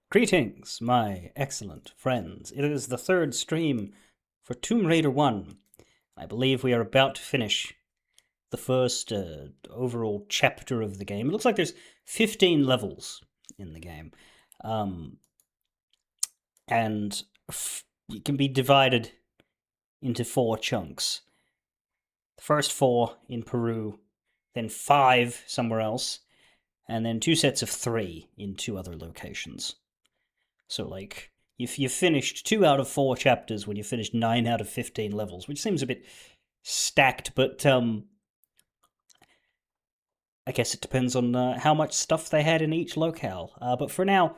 Greetings, my excellent friends. It is the third stream for Tomb Raider 1. I believe we are about to finish the first overall chapter of the game. It looks like there's 15 levels in the game. And it can be divided into 4 chunks. The first 4 in Peru, then 5 somewhere else, and then 2 sets of 3 in 2 other locations. So, like, if you finished 2 out of 4 chapters when you finished 9 out of 15 levels, which seems a bit stacked, but I guess it depends on how much stuff they had in each locale. But for now,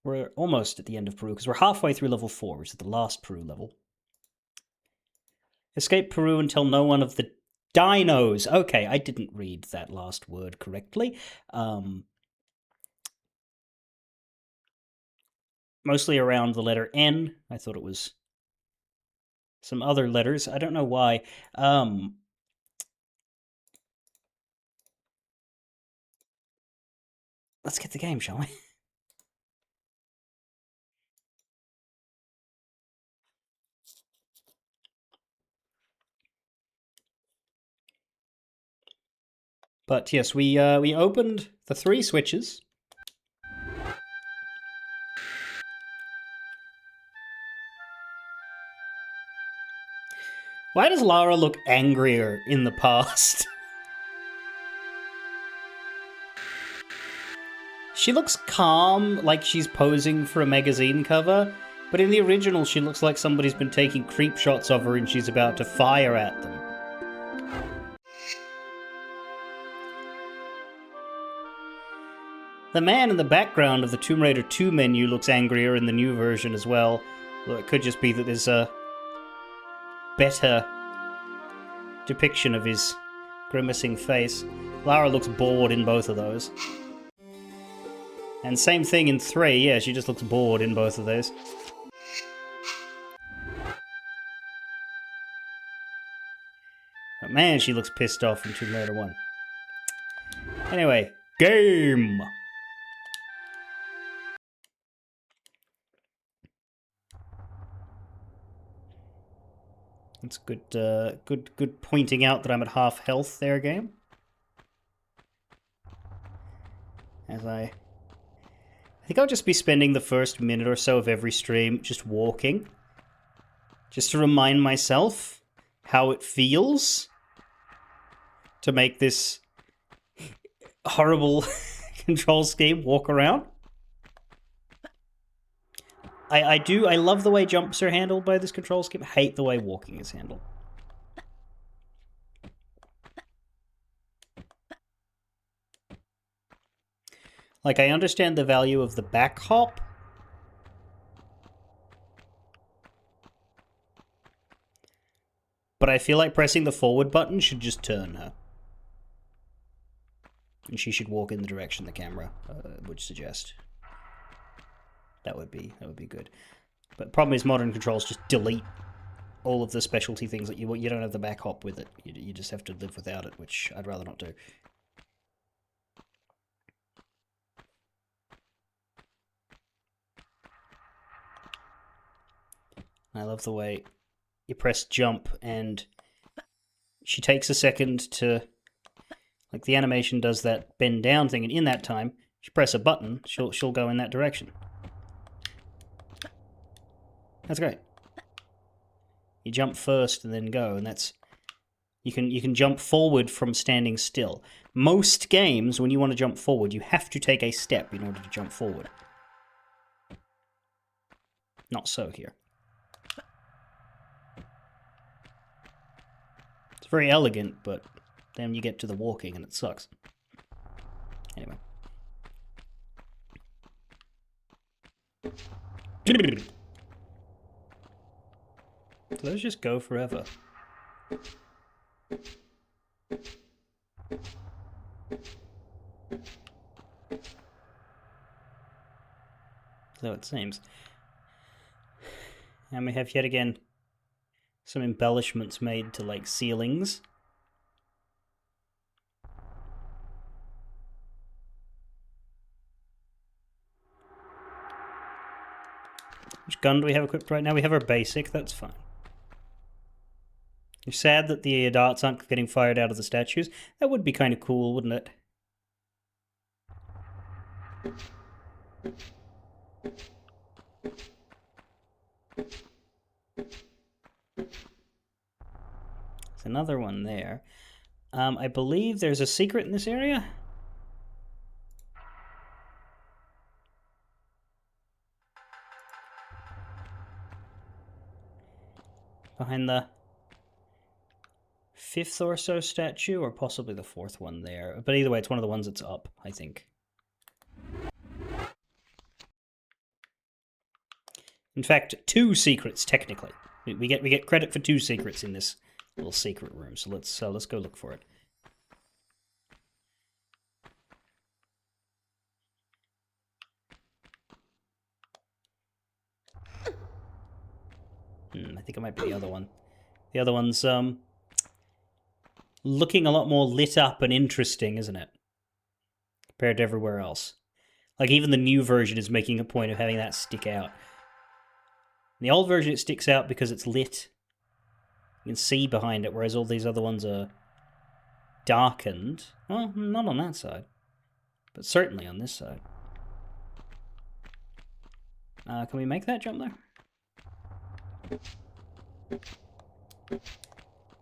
we're almost at the end of Peru, because we're halfway through level 4, which is the last Peru level. Escape Peru until no one of the dinos. Okay, I didn't read that last word correctly. Mostly around the letter N. I thought it was some other letters. I don't know why. Let's get the game, shall we? But yes, we opened the 3 switches. Why does Lara look angrier in the past? She looks calm, like she's posing for a magazine cover, but in the original she looks like somebody's been taking creep shots of her and she's about to fire at them. The man in the background of the Tomb Raider 2 menu looks angrier in the new version as well. Though it could just be that there's a better depiction of his grimacing face. Lara looks bored in both of those. And same thing in 3, yeah, she just looks bored in both of those. But man, she looks pissed off in Tomb Raider 1. Anyway, game! It's good, good pointing out that I'm at half health there, game. As I think I'll just be spending the first minute or so of every stream just walking. Just to remind myself how it feels to make this horrible control scheme walk around. I love the way jumps are handled by this control scheme. Hate the way walking is handled. Like, I understand the value of the back hop. But I feel like pressing the forward button should just turn her. And she should walk in the direction the camera would suggest. That would be good. But the problem is modern controls just delete all of the specialty things that you don't have the back hop with it. You just have to live without it, which I'd rather not do. I love the way you press jump and she takes a second to, like, the animation does that bend down thing, and in that time, if you press a button, she'll go in that direction. That's great. You jump first and then go, and that's you can jump forward from standing still. Most games, when you want to jump forward, you have to take a step in order to jump forward. Not so here. It's very elegant, but then you get to the walking and it sucks. Anyway. Let's just go forever. So it seems. And we have yet again some embellishments made to, like, ceilings. gun do we have equipped right now? We have our basic, that's fine. You're sad that the darts aren't getting fired out of the statues. That would be kind of cool, wouldn't it? There's another one there. I believe there's a secret in this area. Behind the 5th or so statue, or possibly the 4th one there. But either way, it's one of the ones that's up, I think. In fact, 2 secrets, technically. We get credit for 2 secrets in this little secret room, so let's go look for it. I think it might be the other one. The other one's looking a lot more lit up and interesting, isn't it? Compared to everywhere else. Like, even the new version is making a point of having that stick out. In the old version, it sticks out because it's lit. You can see behind it, whereas all these other ones are darkened. Well, not on that side. But certainly on this side. Can we make that jump there?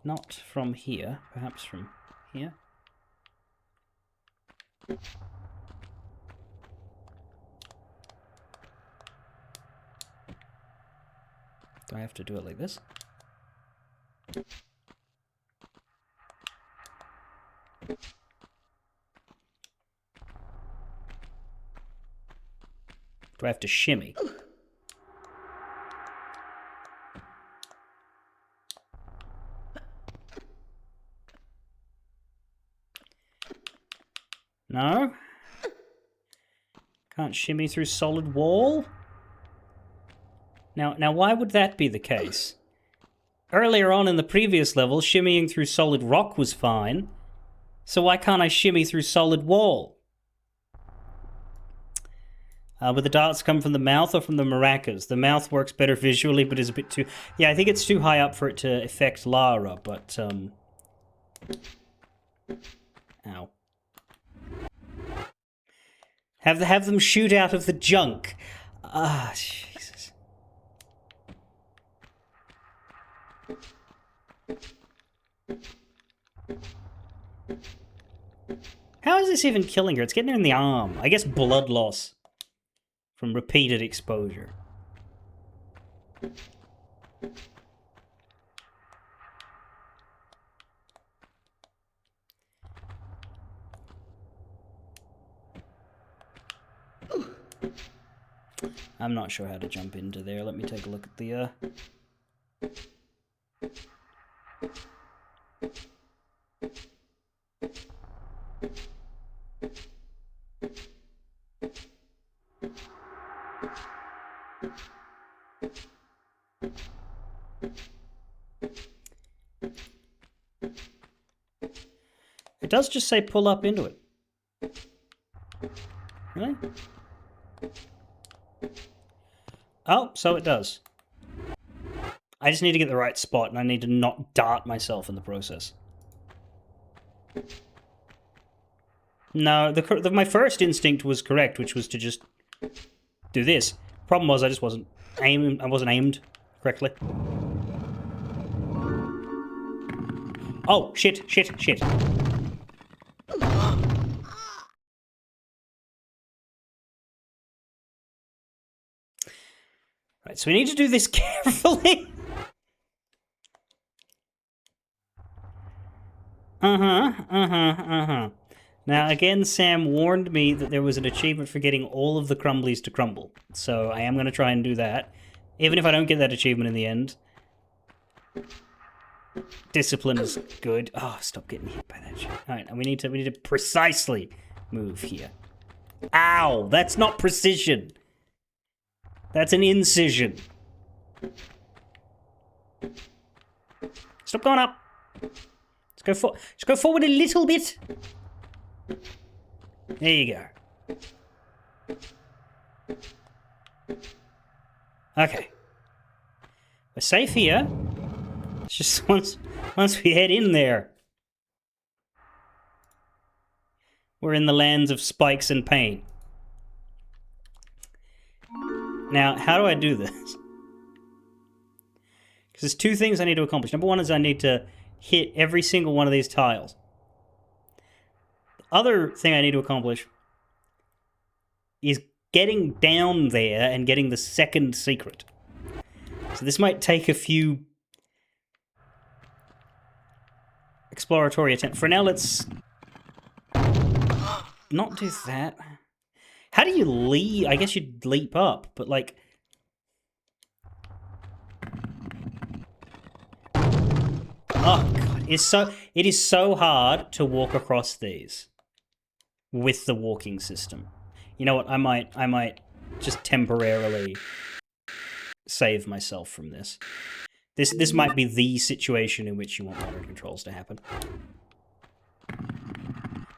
Not from here, perhaps from here. Do I have to do it like this? Do I have to shimmy? No? Can't shimmy through solid wall? Now why would that be the case? Earlier on in the previous level, shimmying through solid rock was fine. So why can't I shimmy through solid wall? Would the darts come from the mouth or from the maracas? The mouth works better visually, but is a bit too... Yeah, I think it's too high up for it to affect Lara, but... Ow. Have them shoot out of the junk. Ah, Jesus. How is this even killing her? It's getting her in the arm. I guess blood loss from repeated exposure. I'm not sure how to jump into there. Let me take a look at the It does just say pull up into it. Really? Oh, so it does. I just need to get the right spot, and I need to not dart myself in the process. No, my first instinct was correct, which was to just do this. Problem was, I just wasn't aimed correctly. Oh, shit. Right, so we need to do this carefully. Now, again, Sam warned me that there was an achievement for getting all of the crumblies to crumble. So I am going to try and do that. Even if I don't get that achievement in the end. Discipline is good. Oh, stop getting hit by that shit. Alright, and we need to precisely move here. Ow! That's not precision. That's an incision. Stop going up. Let's go forward a little bit. There you go. Okay. We're safe here. It's just once we head in there, we're in the lands of spikes and pain. Now, how do I do this? Because there's two things I need to accomplish. Number one is I need to hit every single one of these tiles. The other thing I need to accomplish is getting down there and getting the second secret. So this might take a few exploratory attempts. For now, let's not do that. How do you leap? I guess you'd leap up, but like... Oh god, it is so hard to walk across these with the walking system. You know what? I might just temporarily save myself from this. This might be the situation in which you want modern controls to happen.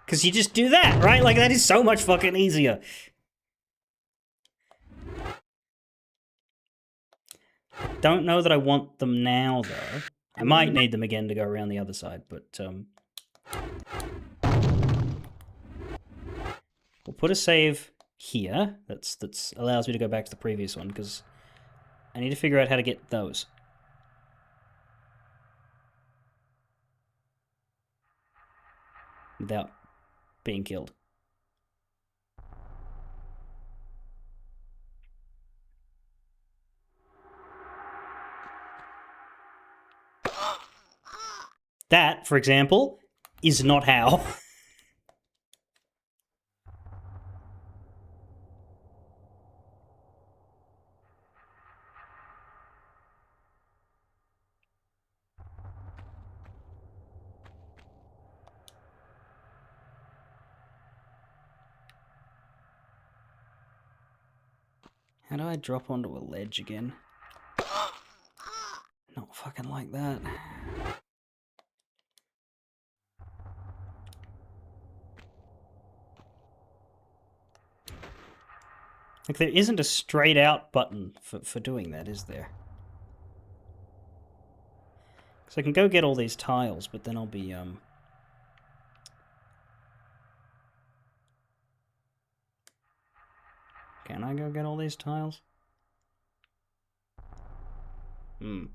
Because you just do that, right? Like, that is so much fucking easier. Don't know that I want them now, though. I might need them again to go around the other side, but, we'll put a save here. That's allows me to go back to the previous one, because I need to figure out how to get those. Without being killed. That, for example, is not how. How do I drop onto a ledge again? Not fucking like that. Like, there isn't a straight out button for doing that, is there? So I can go get all these tiles, but then I'll be, Can I go get all these tiles? Hmm.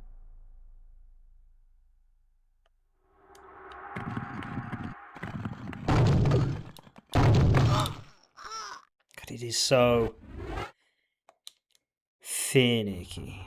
God, it is so finicky.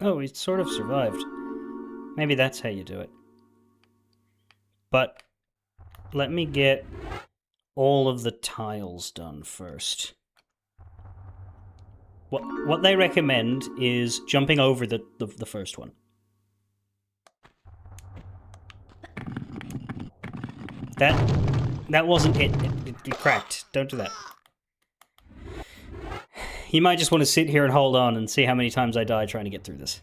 Oh, we sort of survived. Maybe that's how you do it. But let me get all of the tiles done first. What they recommend is jumping over the first one. That wasn't it. It cracked. Don't do that. You might just want to sit here and hold on and see how many times I die trying to get through this.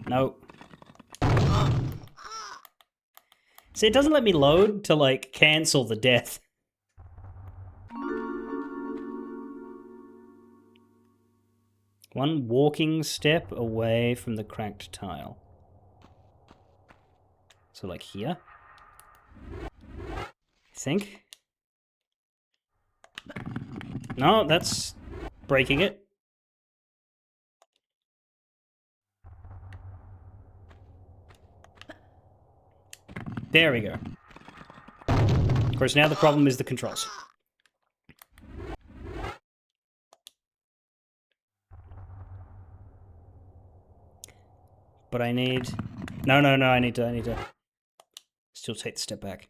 No. See, it doesn't let me load to, like, cancel the death. One walking step away from the cracked tile. So, like, here? I think. No, that's breaking it. There we go. Of course, now the problem is the controls. But I need... No, I need to... Still take the step back.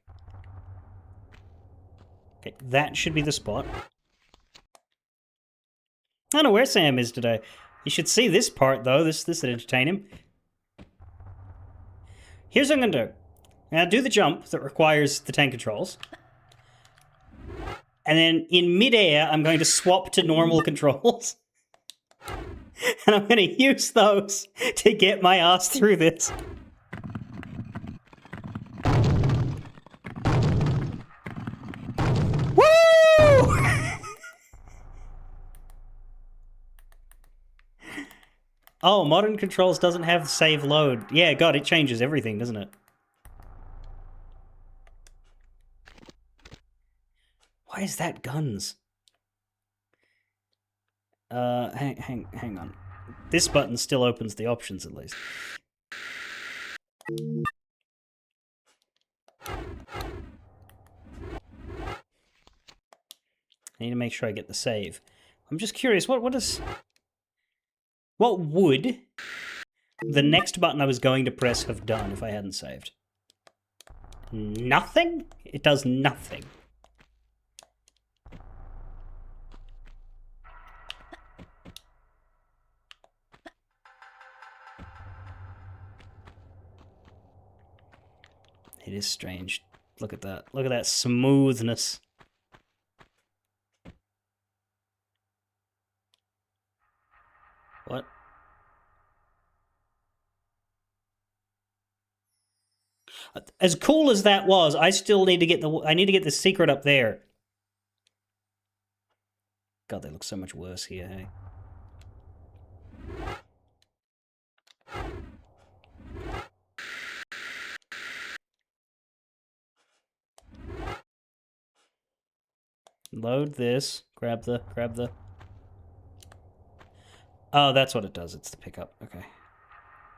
Okay, that should be the spot. I don't know where Sam is today. You should see this part, though. This would entertain him. Here's what I'm going to do. Now do the jump that requires the tank controls. And then in midair, I'm going to swap to normal controls. And I'm going to use those to get my ass through this. Woo! Oh, modern controls doesn't have save load. Yeah, God, it changes everything, doesn't it? Why is that guns? Hang on. This button still opens the options, at least. I need to make sure I get the save. I'm just curious, what would the next button I was going to press have done if I hadn't saved? Nothing? It does nothing. It is strange. Look at that. Look at that smoothness. What? As cool as that was, I still need to get the secret up there. God, they look so much worse here, hey? Load this. Grab the... Oh, that's what it does. It's the pickup. Okay.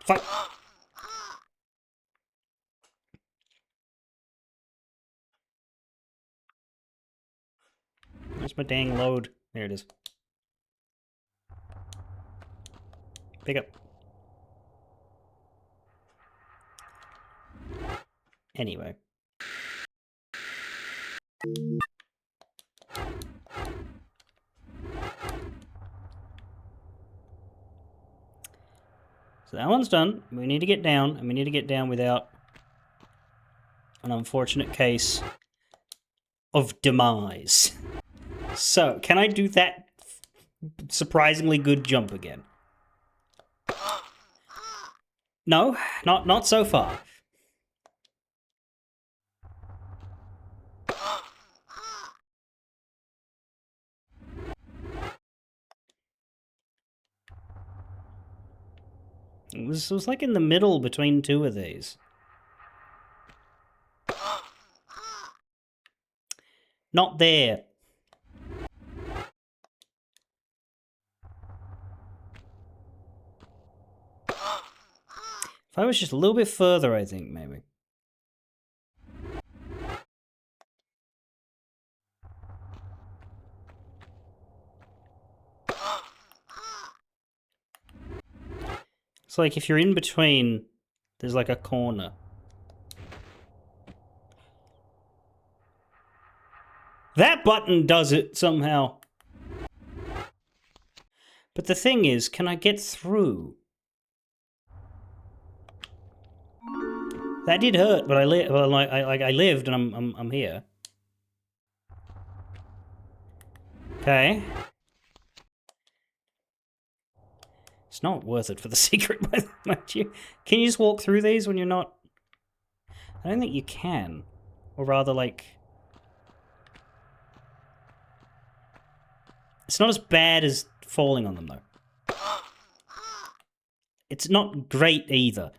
Fuck! Where's my dang load? There it is. Pick up. Anyway. So that one's done. We need to get down, and we need to get down without an unfortunate case of demise. So, can I do that surprisingly good jump again? No, not so far. It was like in the middle between two of these. Not there. If I was just a little bit further, I think, maybe. It's like if you're in between, there's like a corner. That button does it somehow. But the thing is, can I get through? That did hurt, but I lived and I'm here. Okay. It's not worth it for the secret, might you? Can you just walk through these when you're not? I don't think you can. Or rather, like... It's not as bad as falling on them, though. It's not great either.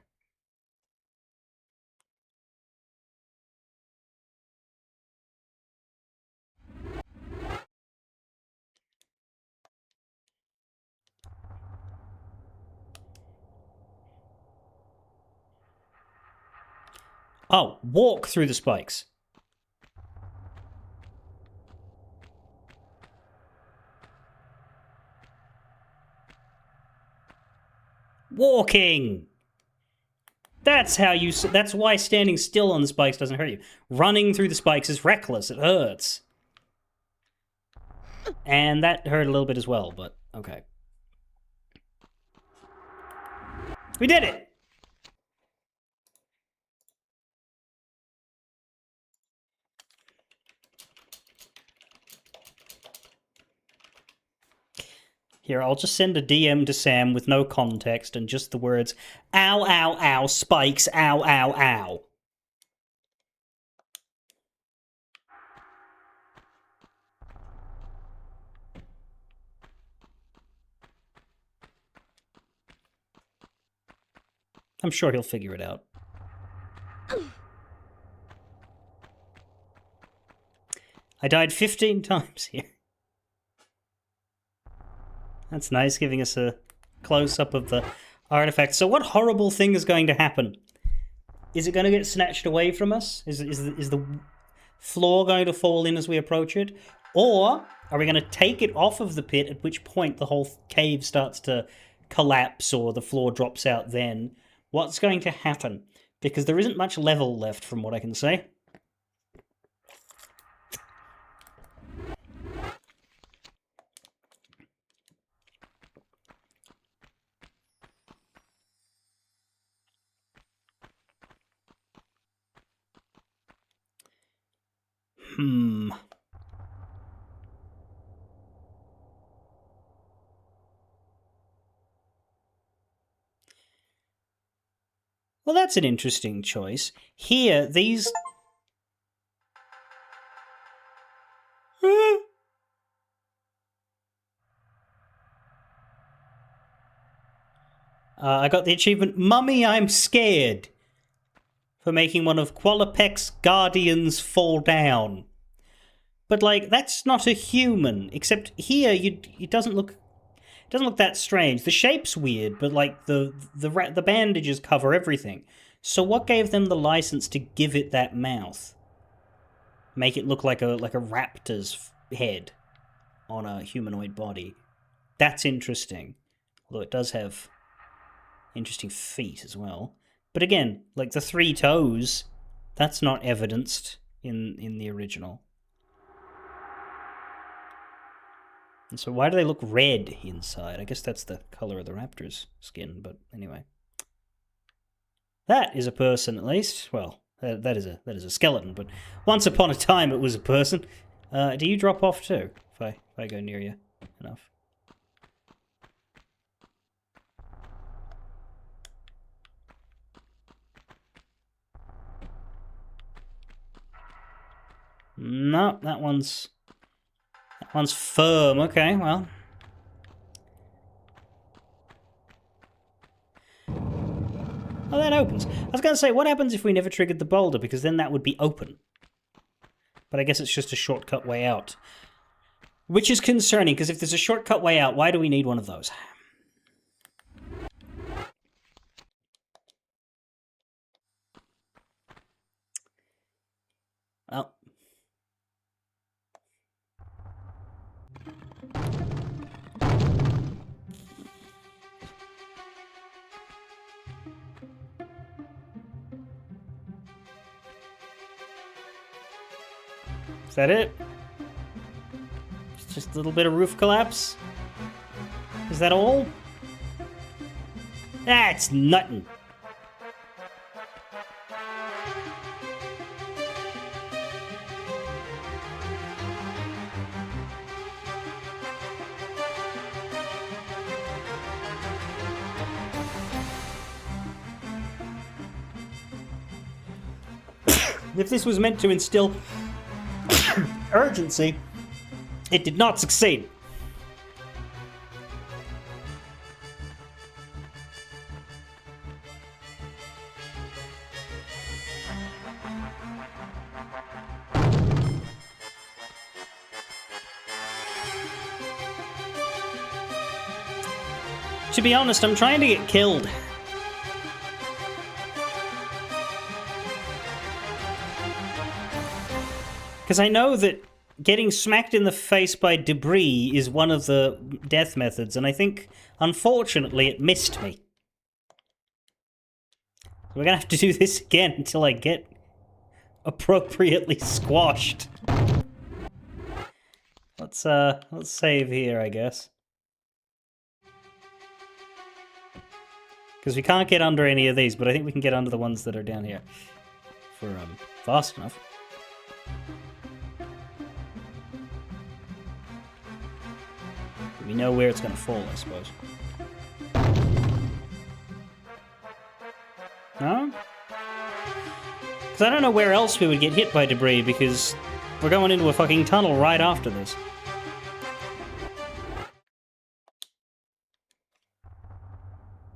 Oh, walk through the spikes. Walking! That's how you. That's why standing still on the spikes doesn't hurt you. Running through the spikes is reckless. It hurts. And that hurt a little bit as well, but okay. We did it! Here, I'll just send a DM to Sam with no context and just the words, ow, ow, ow, spikes, ow, ow, ow. I'm sure he'll figure it out. I died 15 times here. That's nice, giving us a close-up of the artifact. So what horrible thing is going to happen? Is it going to get snatched away from us? Is the floor going to fall in as we approach it? Or are we going to take it off of the pit, at which point the whole cave starts to collapse or the floor drops out then? What's going to happen? Because there isn't much level left from what I can say. Well, that's an interesting choice. Here, these... I got the achievement, Mummy, I'm Scared, for making one of Qualipec's guardians fall down. But, like, that's not a human, except here, it doesn't look that strange. The shape's weird, but, like, the bandages cover everything. So what gave them the license to give it that mouth? Make it look like a raptor's head on a humanoid body. That's interesting. Although it does have interesting feet as well. But again, like the 3 toes, that's not evidenced in the original. And so why do they look red inside? I guess that's the color of the raptor's skin, but anyway. That is a person, at least. Well, that is a skeleton, but once upon a time it was a person. Do you drop off too, if I go near you enough? No, that one's firm. Okay, well. Oh, that opens. I was going to say, what happens if we never triggered the boulder? Because then that would be open. But I guess it's just a shortcut way out. Which is concerning, because if there's a shortcut way out, why do we need one of those? Oh. Is that it? It's just a little bit of roof collapse? Is that all? That's nothing. If this was meant to instill urgency, it did not succeed. To be honest, I'm trying to get killed. Because I know that getting smacked in the face by debris is one of the death methods, and I think, unfortunately, it missed me. We're gonna have to do this again until I get appropriately squashed. Let's save here, I guess. Because we can't get under any of these, but I think we can get under the ones that are down here. For, fast enough. We know where it's gonna fall, I suppose. No? Because I don't know where else we would get hit by debris, because we're going into a fucking tunnel right after this.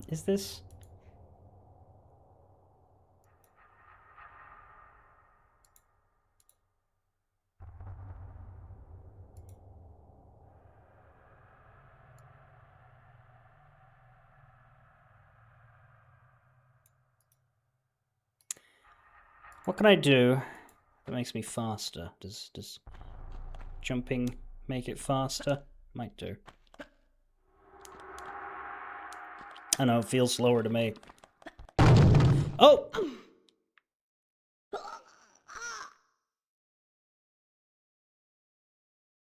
Is this? What can I do that makes me faster? Does jumping make it faster? Might do. I know, it feels slower to me. Oh!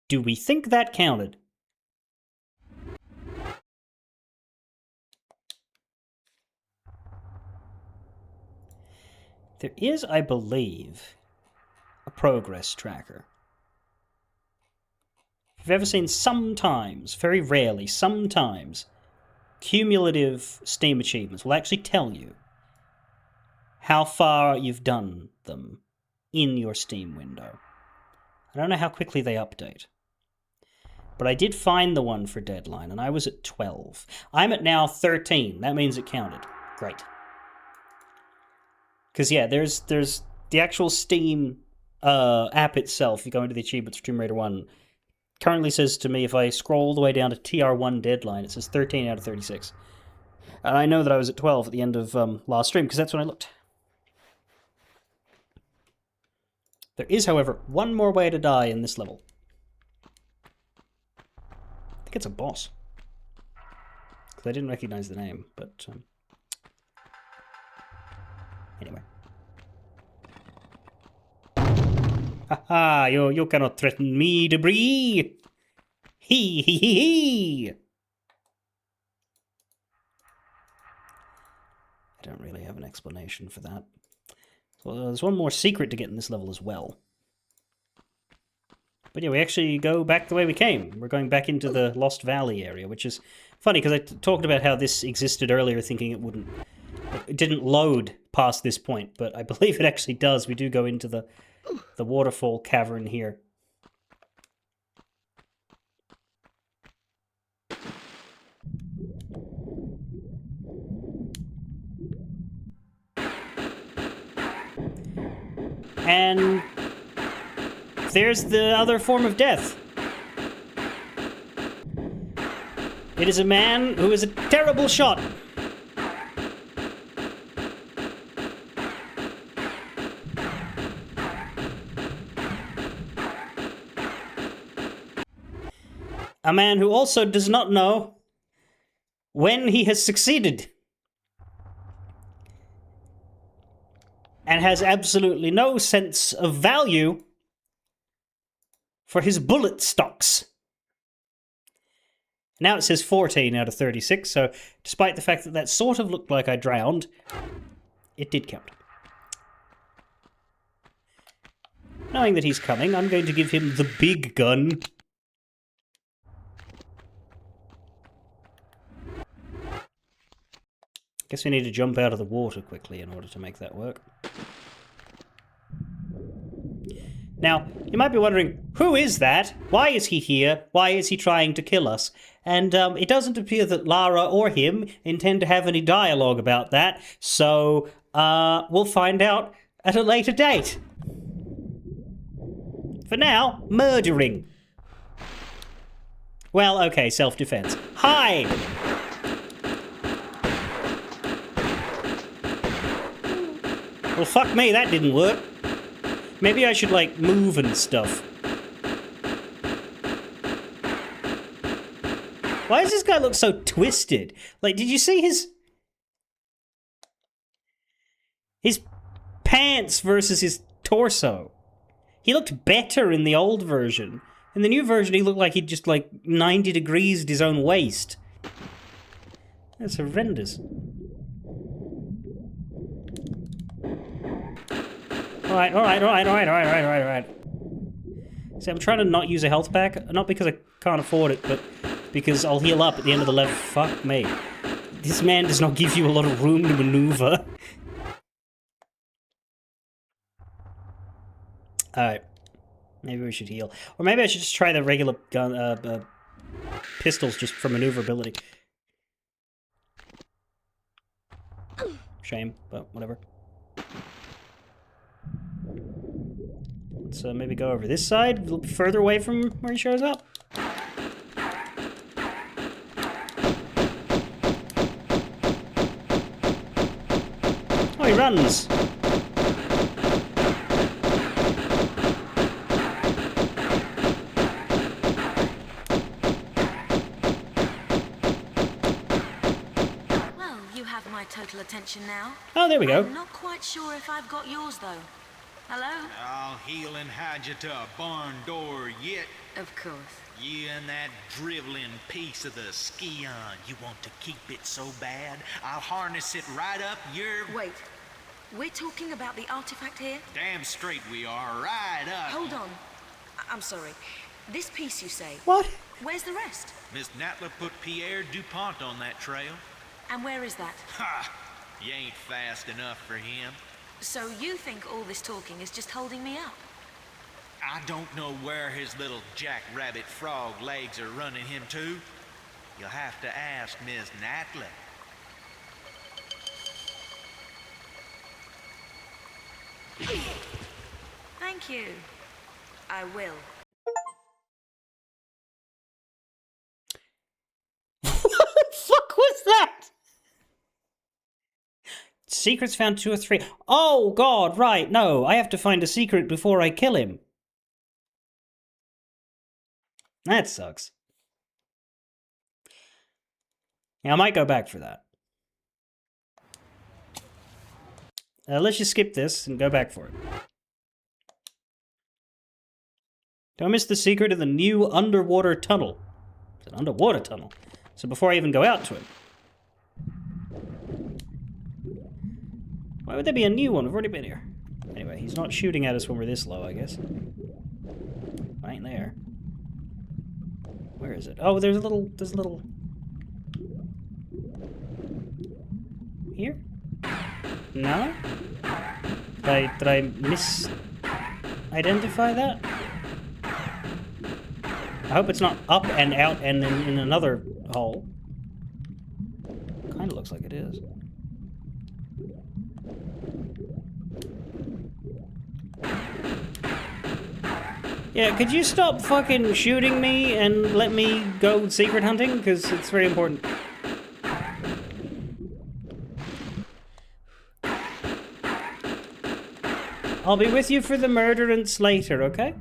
Do we think that counted? There is, I believe, a progress tracker. If you've ever seen sometimes, very rarely, sometimes, cumulative Steam achievements will actually tell you how far you've done them in your Steam window. I don't know how quickly they update. But I did find the one for Deadline, and I was at 12. I'm at now 13. That means it counted. Great. Because, yeah, there's the actual Steam app itself. You go into the achievements for Tomb Raider 1. Currently says to me, if I scroll all the way down to TR1 Deadline, it says 13 out of 36. And I know that I was at 12 at the end of last stream, because that's when I looked. There is, however, one more way to die in this level. I think it's a boss. Because I didn't recognize the name, but... Anyway. Haha, you cannot threaten me, debris! Hee hee hee hee! I don't really have an explanation for that. So there's one more secret to get in this level as well. But yeah, we actually go back the way we came. We're going back into the Lost Valley area, which is funny because I talked about how this existed earlier, thinking it didn't load past this point, but I believe it actually does. We do go into the waterfall cavern here. And there's the other form of death. It is a man who is a terrible shot. A man who also does not know when he has succeeded. And has absolutely no sense of value for his bullet stocks. Now it says 14 out of 36, so despite the fact that that sort of looked like I drowned, it did count. Knowing that he's coming, I'm going to give him the big gun. Guess we need to jump out of the water quickly in order to make that work. Now, you might be wondering, who is that? Why is he here? Why is he trying to kill us? And it doesn't appear that Lara or him intend to have any dialogue about that, so we'll find out at a later date. For now, murdering. Well, okay, self-defense. Hide! Well, fuck me, that didn't work. Maybe I should, like, move and stuff. Why does this guy look so twisted? Like, did you see his... His pants versus his torso. He looked better in the old version. In the new version, he looked like he'd just, like, 90 degrees his own waist. That's horrendous. Alright. See, I'm trying to not use a health pack. Not because I can't afford it, but because I'll heal up at the end of the level. Fuck me. This man does not give you a lot of room to maneuver. Alright. Maybe we should heal. Or maybe I should just try the regular gun, pistols just for maneuverability. Shame, but whatever. Let's maybe go over this side, a little bit further away from where he shows up. Oh, he runs! Total attention now. Oh, there we go. I'm not quite sure if I've got yours though. Hello? I'll heal and hide you to a barn door yet. Of course. You and that driveling piece of the ski on. You want to keep it so bad? I'll harness it right up your... Wait. We're talking about the artifact here? Damn straight we are. Right up. Hold on. I'm sorry. This piece you say. What? Where's the rest? Miss Natla put Pierre DuPont on that trail. And where is that? Ha! You ain't fast enough for him. So you think all this talking is just holding me up? I don't know where his little jackrabbit frog legs are running him to. You'll have to ask Miss Natla. Thank you. I will. What the fuck was that? Secrets found 2 or 3. Oh, God, right. No, I have to find a secret before I kill him. That sucks. Yeah, I might go back for that. Let's just skip this and go back for it. Don't miss the secret of the new underwater tunnel. It's an underwater tunnel. So before I even go out to it. Why would there be a new one? We've already been here. Anyway, he's not shooting at us when we're this low, I guess. I ain't there. Where is it? Oh, there's a little... Here? No? Did I mis-identify that? I hope it's not up and out and in another hole. Kinda looks like it is. Yeah, could you stop fucking shooting me and let me go secret hunting? Because it's very important. I'll be with you for the murderance later, okay?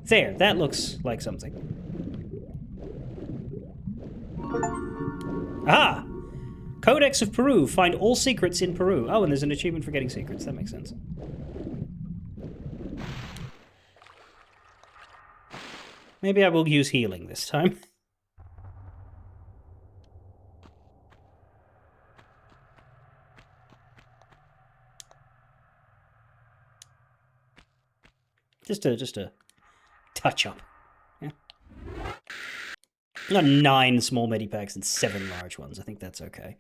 There, that looks like something. Ah! Codex of Peru. Find all secrets in Peru. Oh, and there's an achievement for getting secrets. That makes sense. Maybe I will use healing this time. Just a touch up. Yeah. Got 9 small medipacks and 7 large ones. I think that's okay.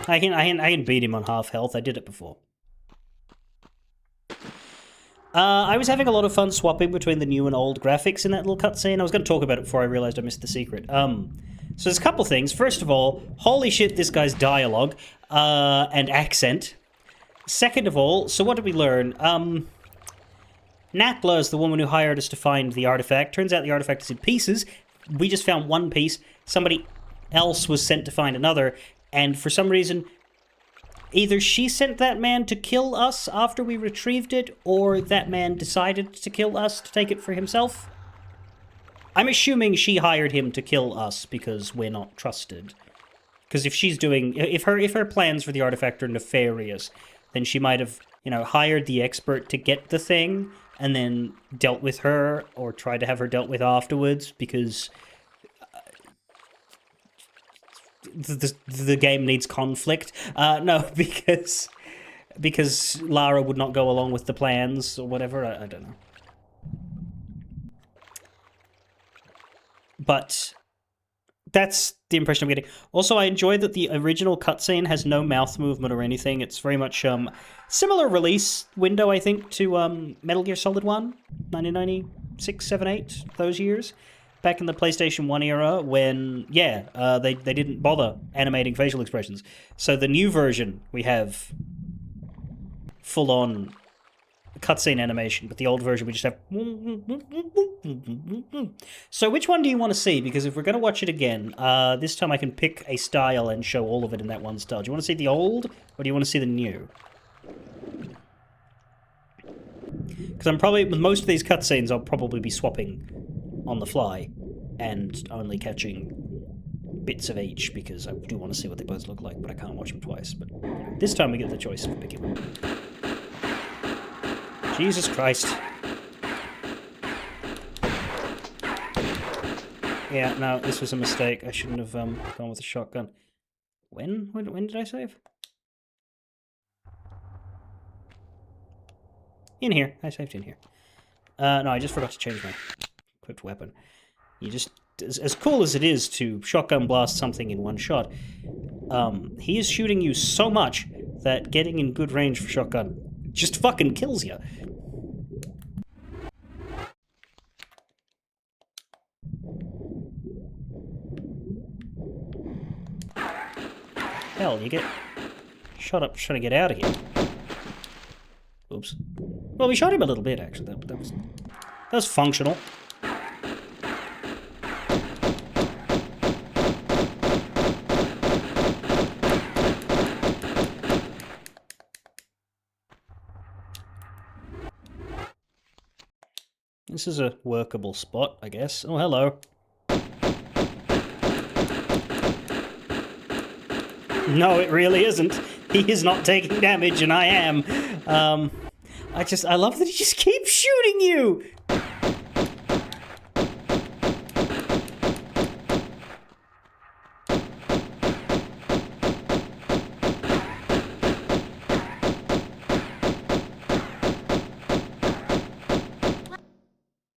I can beat him on half health. I did it before. I was having a lot of fun swapping between the new and old graphics in that little cutscene. I was going to talk about it before I realized I missed the secret. So there's a couple things. First of all, holy shit, this guy's dialogue and accent. Second of all, so what did we learn? Natla is the woman who hired us to find the artifact. Turns out the artifact is in pieces. We just found one piece. Somebody else was sent to find another. And for some reason, either she sent that man to kill us after we retrieved it, or that man decided to kill us to take it for himself. I'm assuming she hired him to kill us because we're not trusted. Because if she's doing, if her plans for the artifact are nefarious, then she might have, hired the expert to get the thing and then dealt with her or tried to have her dealt with afterwards because the game needs conflict. No, because Lara would not go along with the plans or whatever. I don't know. But that's the impression I'm getting. Also, I enjoy that the original cutscene has no mouth movement or anything. It's very much similar release window, I think, to Metal Gear Solid 1, 1996, 7, 8, those years. Back in the PlayStation 1 era when, they didn't bother animating facial expressions. So the new version, we have full-on cutscene animation, but the old version we just have. So which one do you want to see? Because if we're going to watch it again, this time I can pick a style and show all of it in that one style. Do you want to see the old, or do you want to see the new? Because I'm probably, with most of these cutscenes, I'll probably be swapping on the fly and only catching bits of each, because I do want to see what they both look like, but I can't watch them twice. But this time we get the choice of picking one. Jesus Christ. Yeah, no, this was a mistake. I shouldn't have gone with a shotgun. When did I save? In here. I saved in here. No, I just forgot to change my equipped weapon. You just... As cool as it is to shotgun blast something in one shot, he is shooting you so much that getting in good range for shotgun just fucking kills you. Hell, you get shot up trying to get out of here. Oops. Well, we shot him a little bit, actually. That was functional. This is a workable spot, I guess. Oh, hello. No, it really isn't. He is not taking damage, and I am. I love that he just keeps shooting you!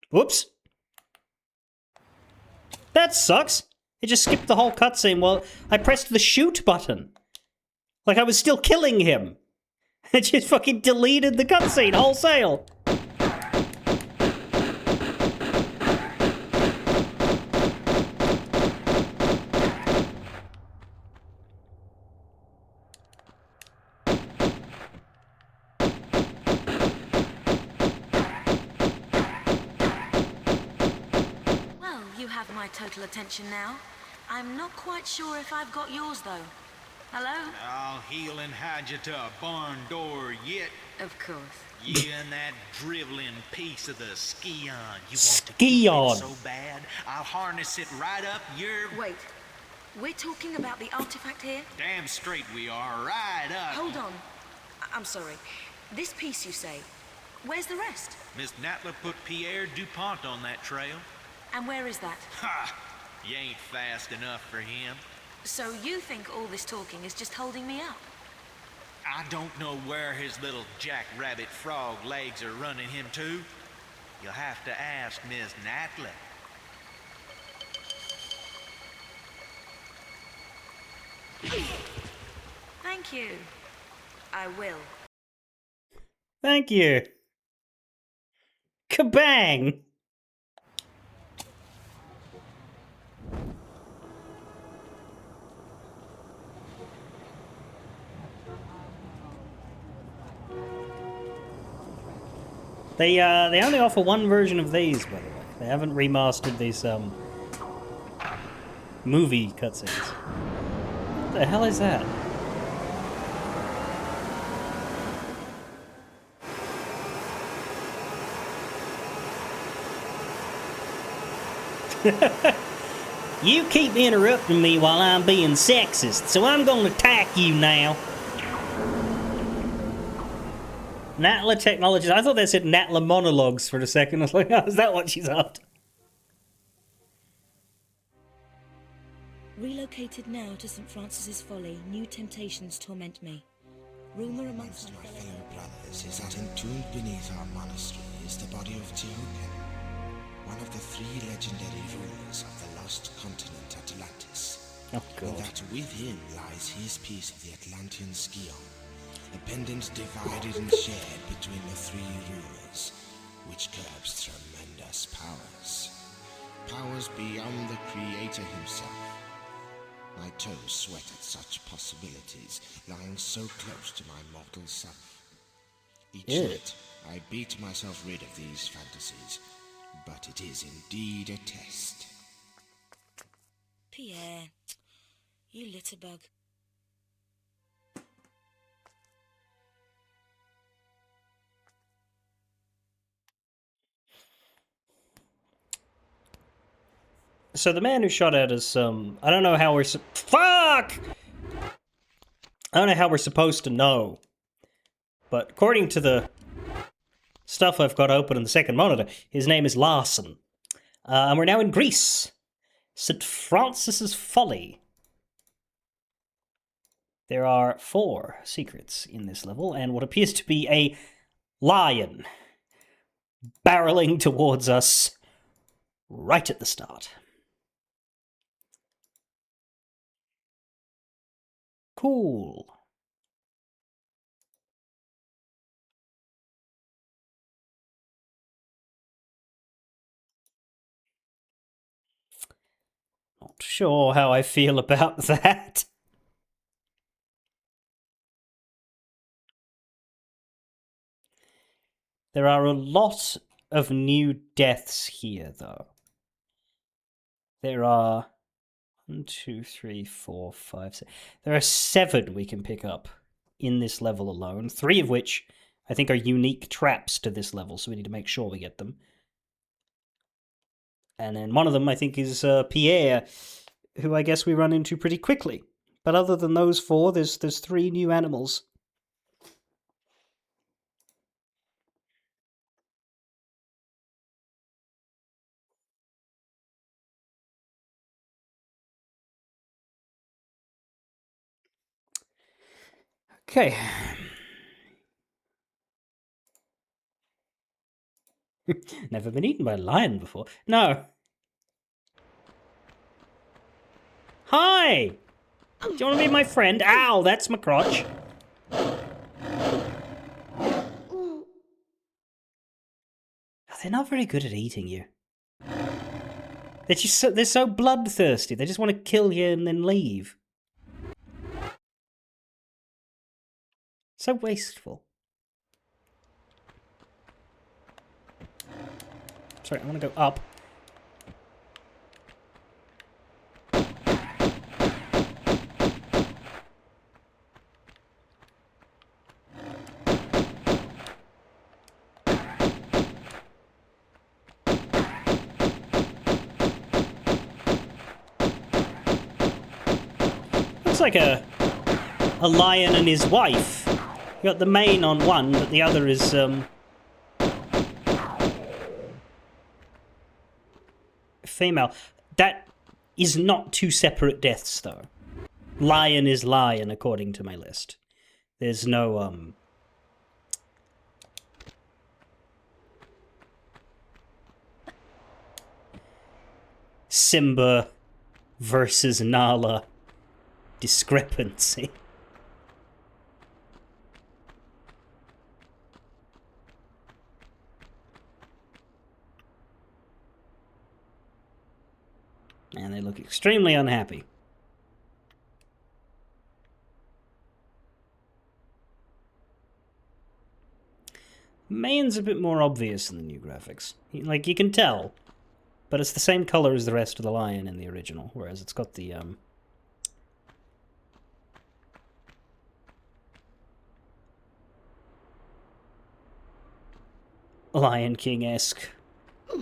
Whoops. That sucks. It just skipped the whole cutscene while I pressed the shoot button. Like I was still killing him. It just fucking deleted the cutscene wholesale. Well, you have my total attention now. I'm not quite sure if I've got yours, though. Hello? I'll heel and hide you to a barn door yet. Of course. You and that driveling piece of the Scion. You want to Scion. keep it so bad, I'll harness it right up your... Wait. We're talking about the artifact here? Damn straight we are, right up. Hold on. I'm sorry. This piece, you say. Where's the rest? Miss Natla put Pierre DuPont on that trail. And where is that? Ha! You ain't fast enough for him. So you think all this talking is just holding me up? I don't know where his little jackrabbit frog legs are running him to. You'll have to ask Miss Natla. Thank you. I will. Thank you. Kabang! They only offer one version of these, by the way. They haven't remastered these movie cutscenes. What the hell is that? You keep interrupting me while I'm being sexist, so I'm gonna attack you now. Natla Technologies. I thought they said Natla Monologues for a second. I was like, oh, is that what she's after? Relocated now to St. Francis's Folly, new temptations torment me. Rumour amongst My fellow brothers is that entombed beneath our monastery is the body of Teoken, one of the 3 legendary rulers of the lost continent Atlantis. Oh, God. And that with him lies his piece of the Atlantean Scion, a pendant divided and shared between the 3 rulers, which curbs tremendous powers. Powers beyond the Creator himself. My toes sweat at such possibilities, lying so close to my mortal self. Each night, I beat myself rid of these fantasies, but it is indeed a test. Pierre, you litterbug. So the man who shot at us, I don't know how we're fuck! I don't know how we're supposed to know. But according to the stuff I've got open in the second monitor, his name is Larson. And we're now in Greece. St. Francis's Folly. There are 4 secrets in this level, and what appears to be a lion barreling towards us right at the start. Cool. Not sure how I feel about that. There are a lot of new deaths here, though. There are 1, 2, 3, 4, 5, 6. There are 7 we can pick up in this level alone. 3 of which I think are unique traps to this level, so we need to make sure we get them. And then one of them I think is Pierre, who I guess we run into pretty quickly. But other than those 4, there's 3 new animals. Okay. Never been eaten by a lion before. No. Hi! Do you want to be my friend? Ow, that's my crotch. They're not very good at eating you. They're so bloodthirsty. They just want to kill you and then leave. So wasteful. Sorry, I want to go up. Looks like a lion and his wife. You got the mane on one, but the other is female. That is not 2 separate deaths, though. Lion is lion, according to my list. There's no Simba versus Nala discrepancy. And they look extremely unhappy. Main's a bit more obvious in the new graphics. Like, you can tell, but it's the same color as the rest of the lion in the original, whereas it's got the Lion King-esque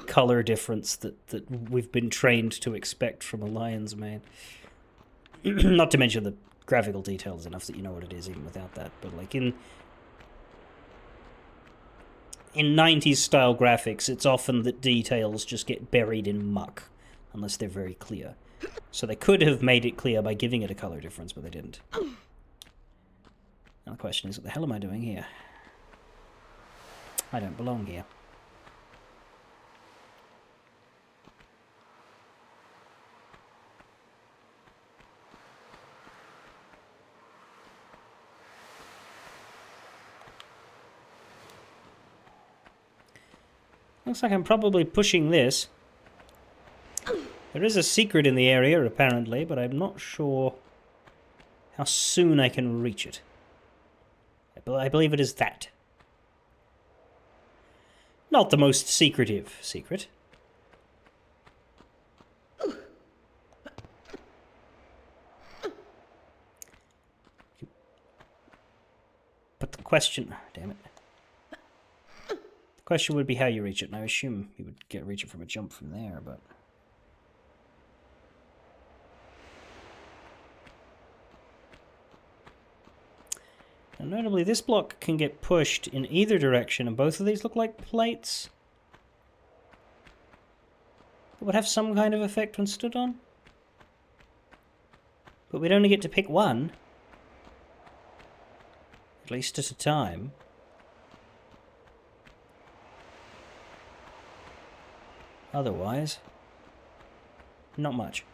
color difference that we've been trained to expect from a lion's mane. Not to mention the graphical details enough that you know what it is even without that. But like in 90s style graphics, it's often that details just get buried in muck unless they're very clear. So they could have made it clear by giving it a color difference, but they didn't. Now the question is, what the hell am I doing here? I don't belong here. Looks like I'm probably pushing this. There is a secret in the area, apparently, but I'm not sure how soon I can reach it. I believe it is that. Not the most secretive secret. But the question... Damn it. The question would be how you reach it, and I assume you would reach it from a jump from there, but... And notably, this block can get pushed in either direction, and both of these look like plates. It would have some kind of effect when stood on. But we'd only get to pick one. At least at a time. Otherwise, not much.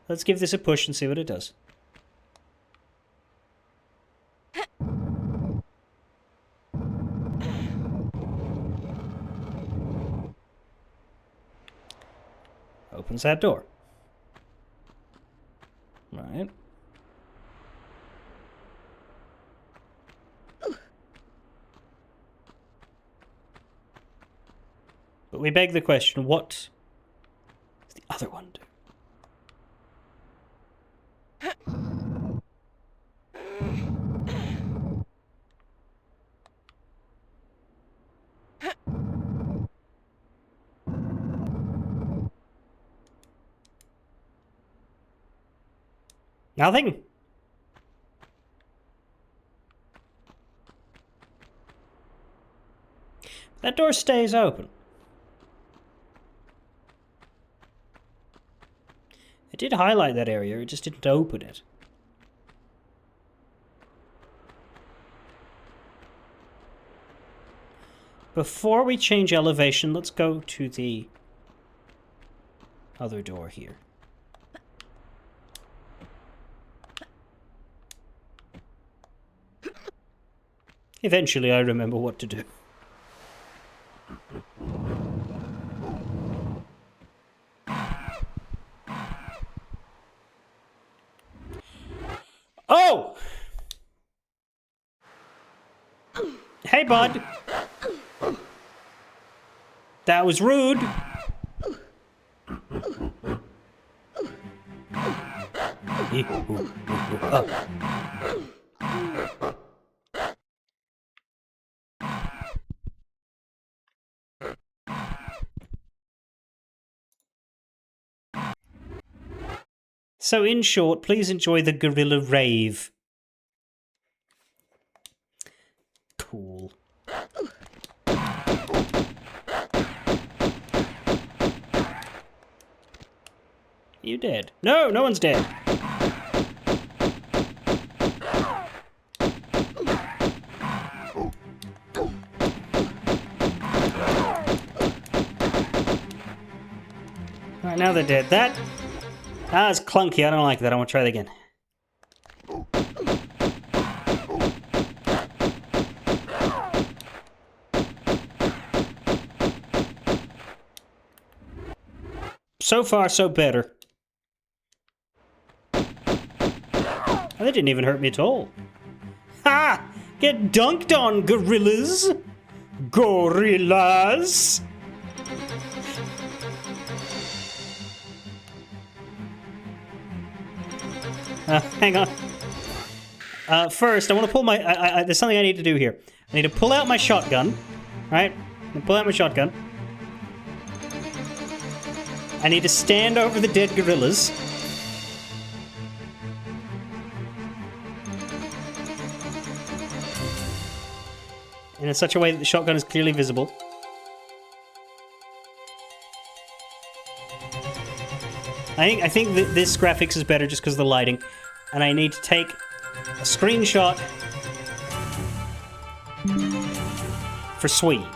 Let's give this a push and see what it does. Opens that door. Right. But we beg the question, what does the other one do? Nothing. That door stays open. It did highlight that area, it just didn't open it. Before we change elevation, let's go to the other door here. Eventually I remember what to do. Oh! Hey, bud. That was rude. So, in short, please enjoy the gorilla rave. Cool. You dead? No, no one's dead. Alright, now they're dead. That's clunky. I don't like that. I want to try that again. So far, so better. Oh, they didn't even hurt me at all. Ha! Get dunked on, gorillas! Gorillas! Hang on. First, I want to pull my... there's something I need to do here. I need to pull out my shotgun, right? Then pull out my shotgun. I need to stand over the dead gorillas. In such a way that the shotgun is clearly visible. I think that this graphics is better just because of the lighting. And I need to take a screenshot for Swede.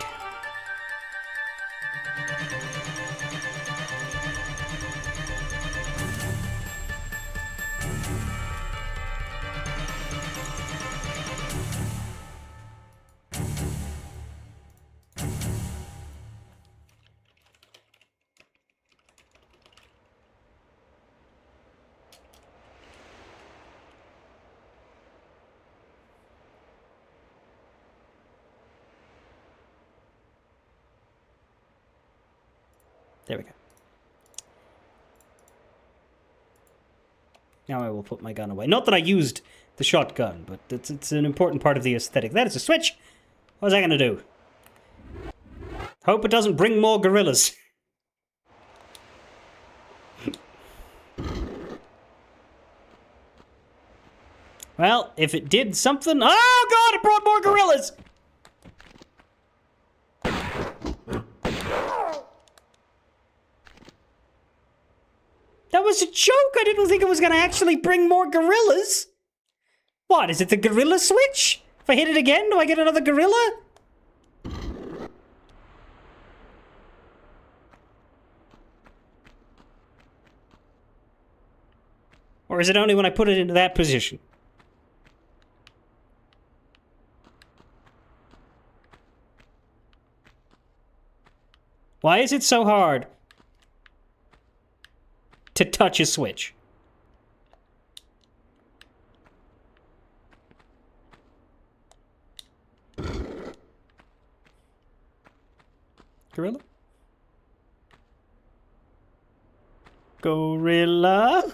There we go. Now I will put my gun away. Not that I used the shotgun, but it's an important part of the aesthetic. That is a switch! What was I gonna do? Hope it doesn't bring more gorillas. Well, if it did something... Oh god, it brought more gorillas! That was a joke! I didn't think it was gonna actually bring more gorillas! What, is it the gorilla switch? If I hit it again, do I get another gorilla? Or is it only when I put it into that position? Why is it so hard to touch a switch? Gorilla? Gorilla?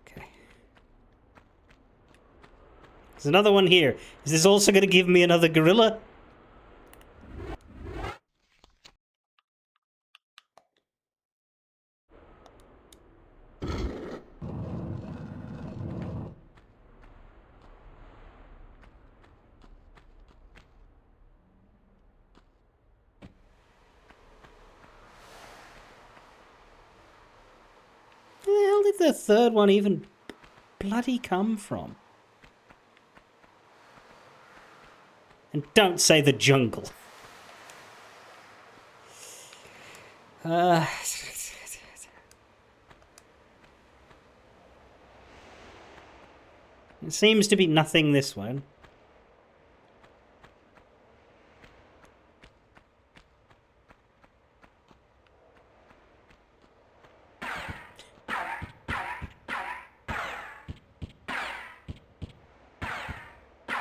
Okay. There's another one here. Is this also going to give me another gorilla? Where the hell did the third one even bloody come from? And don't say the jungle. There seems to be nothing this one.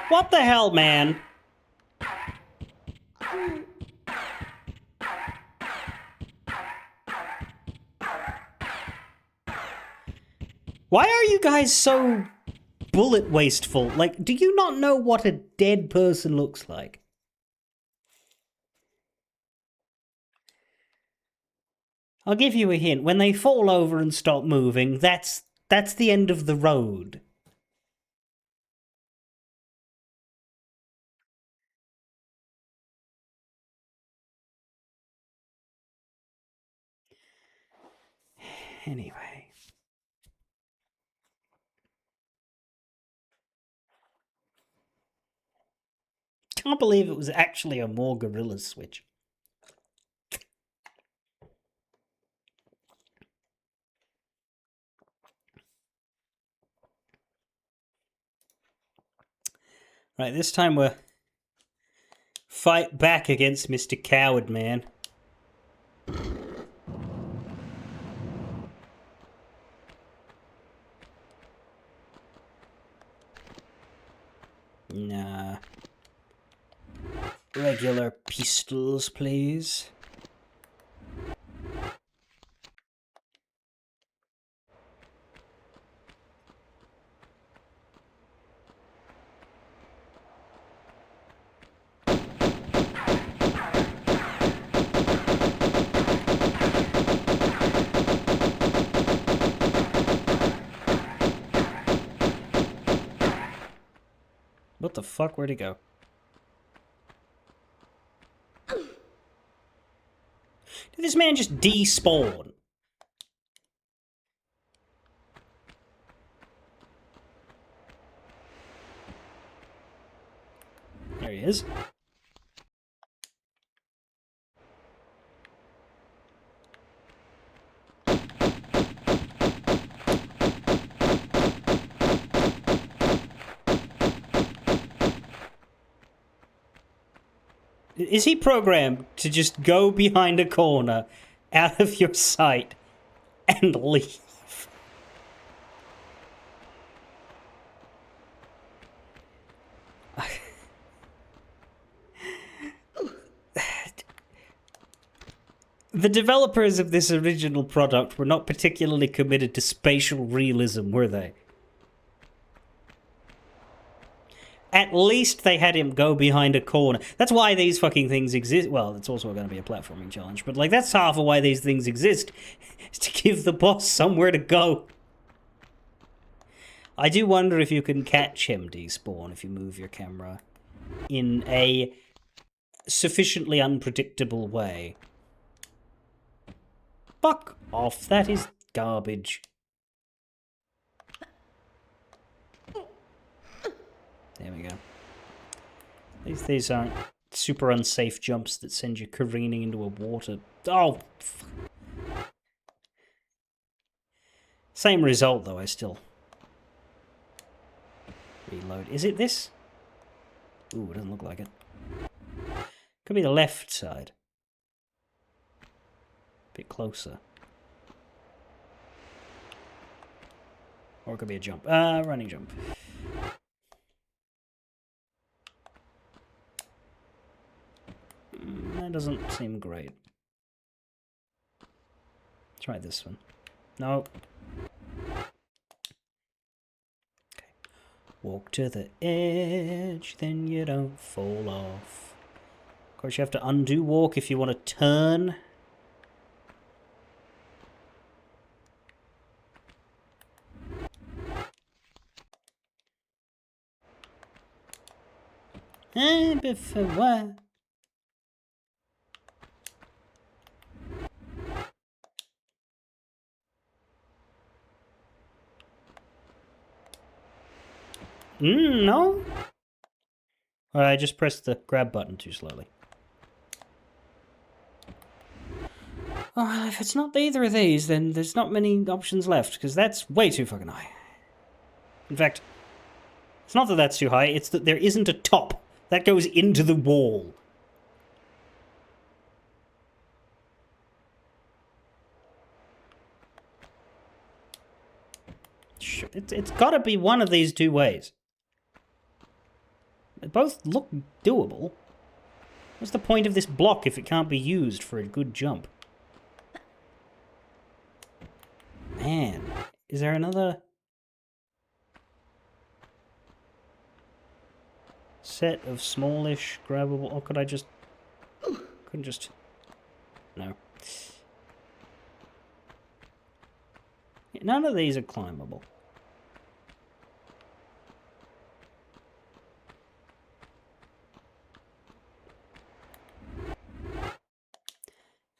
What the hell, man? Why are you guys so bullet wasteful? Like, do you not know what a dead person looks like? I'll give you a hint. When they fall over and stop moving, that's the end of the road. Anyway. Can't believe it was actually a more gorillas switch. Right, this time we're fight back against Mr. Coward Man. Nah. Regular pistols, please. What the fuck? Where'd he go? Did this man just despawn? There he is. Is he programmed to just go behind a corner, out of your sight, and leave? The developers of this original product were not particularly committed to spatial realism, were they? At least they had him go behind a corner. That's why these fucking things exist. Well, it's also going to be a platforming challenge, but like that's half of why these things exist, is to give the boss somewhere to go. I do wonder if you can catch him despawn if you move your camera in a sufficiently unpredictable way. Fuck off, that is garbage. There we go. These aren't super unsafe jumps that send you careening into a water. Oh! Same result though, I still... reload. Is it this? Ooh, it doesn't look like it. Could be the left side. Bit closer. Or it could be a jump. Running jump. That doesn't seem great. Try this one. No. Okay. Walk to the edge, then you don't fall off. Of course, you have to undo walk if you want to turn. Before. No? Or I just pressed the grab button too slowly. Oh, well, if it's not either of these, then there's not many options left, because that's way too fucking high. In fact, it's not that that's too high, it's that there isn't a top. That goes into the wall. It's gotta be one of these two ways. They both look doable. What's the point of this block if it can't be used for a good jump? Man, is there another set of smallish grabbable? Or could I just... couldn't just... No. None of these are climbable.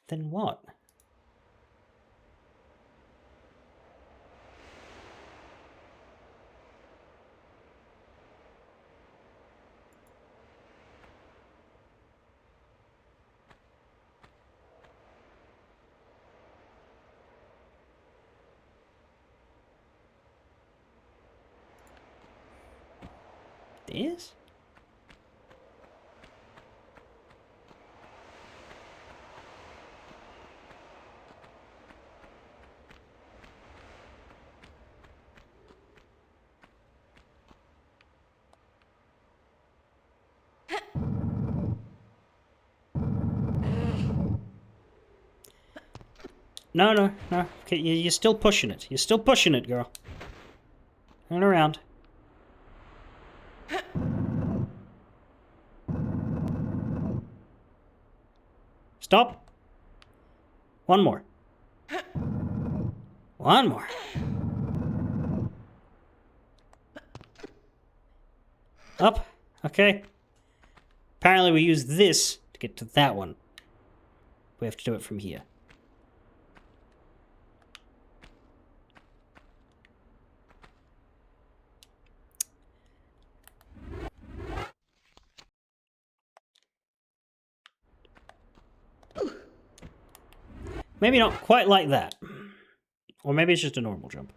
Then what? This? No, no, no. Okay, you're still pushing it. You're still pushing it, girl. Turn around. Stop. One more. One more. Up. Okay. Apparently we use this to get to that one. We have to do it from here. Maybe not quite like that. Or maybe it's just a normal jump.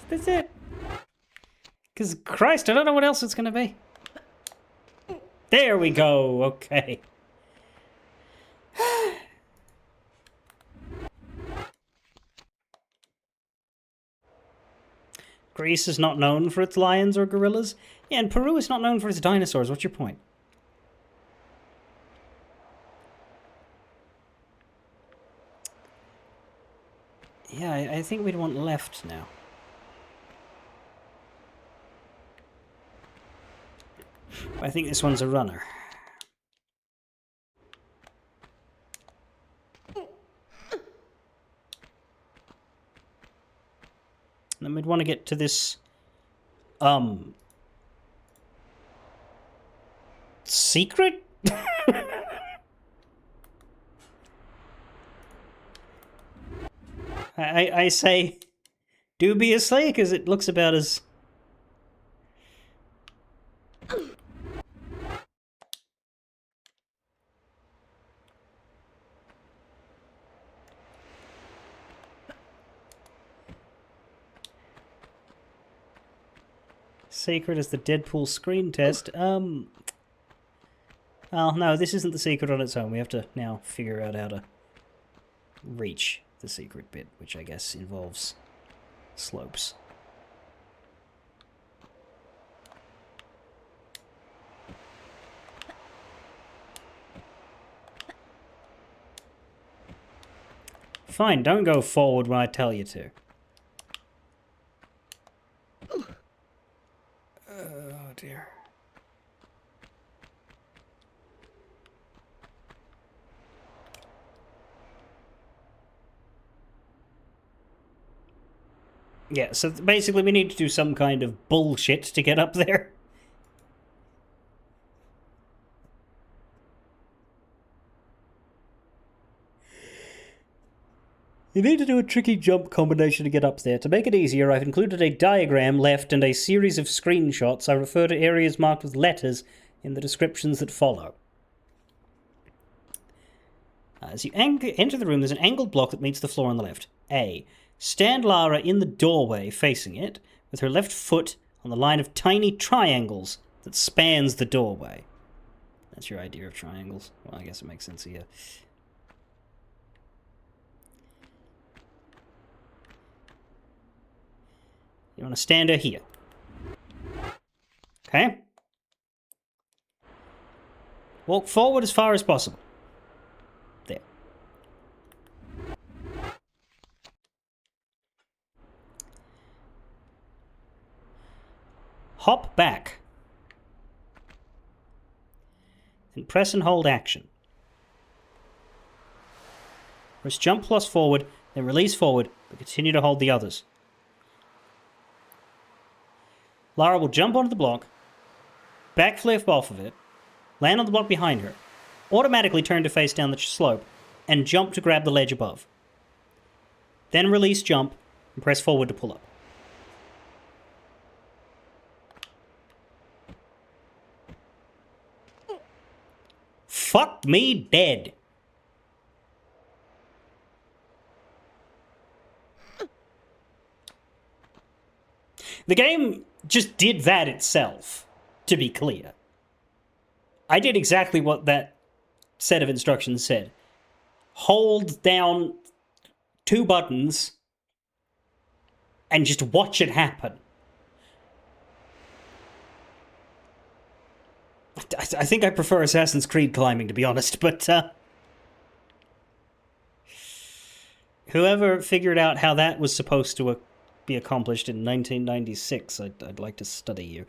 That's it. Because, Christ, I don't know what else it's going to be. There we go. Okay. Greece is not known for its lions or gorillas. Yeah, and Peru is not known for its dinosaurs. What's your point? Yeah, I think we'd want left now. I think this one's a runner. Then we'd want to get to this, secret? I say dubiously, because it looks about as... Secret as the Deadpool screen test. Well, no, this isn't the secret on its own. We have to now figure out how to reach the secret bit, which I guess involves slopes. Fine, don't go forward when I tell you to. Oh dear. Yeah, so basically we need to do some kind of bullshit to get up there. You need to do a tricky jump combination to get up there. To make it easier, I've included a diagram left and a series of screenshots. I refer to areas marked with letters in the descriptions that follow. As you enter the room, there's an angled block that meets the floor on the left. A. Stand Lara in the doorway facing it, with her left foot on the line of tiny triangles that spans the doorway. That's your idea of triangles. Well, I guess it makes sense here. You want to stand her here. Okay? Walk forward as far as possible. There. Hop back. Then press and hold action. Press jump plus forward, then release forward, but continue to hold the others. Lara will jump onto the block, backflip off of it, land on the block behind her, automatically turn to face down the slope, and jump to grab the ledge above. Then release jump, and press forward to pull up. Fuck me dead. The game just did that itself, to be clear. I did exactly what that set of instructions said. Hold down 2 buttons and just watch it happen. I think I prefer Assassin's Creed climbing, to be honest, but Whoever figured out how that was supposed to be accomplished in 1996, I'd like to study you.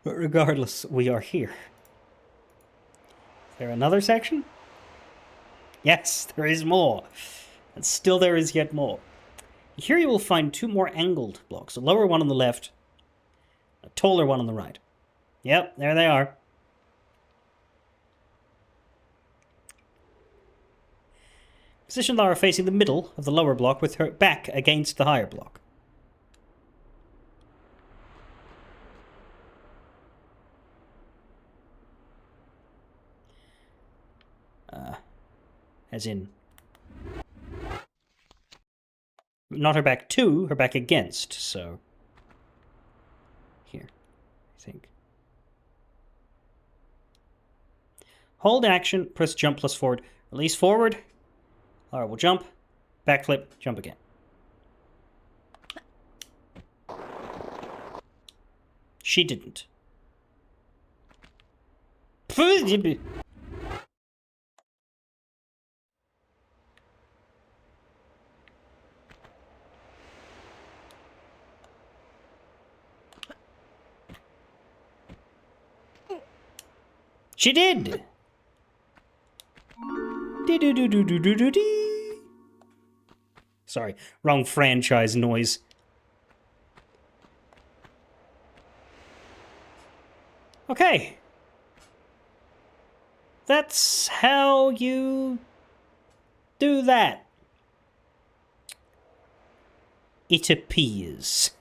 But regardless, we are here. Is there another section? Yes, there is more. And still there is yet more. Here you will find 2 more angled blocks. A lower one on the left, a taller one on the right. Yep, there they are. Position Lara facing the middle of the lower block with her back against the higher block. As in... not her back to, her back against, so... here, I think. Hold action, press jump plus forward. Release forward. Lara will jump. Backflip, jump again. She didn't. She did! Sorry, wrong franchise noise. Okay. That's how you do that. It appears.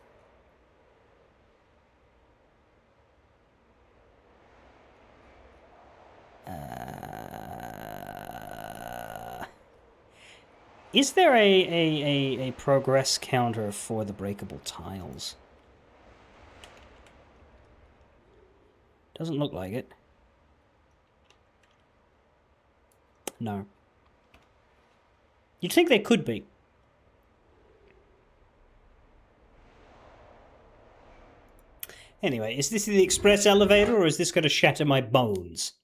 Is there a progress counter for the breakable tiles? Doesn't look like it. No. You'd think there could be. Anyway, is this the express elevator or is this going to shatter my bones?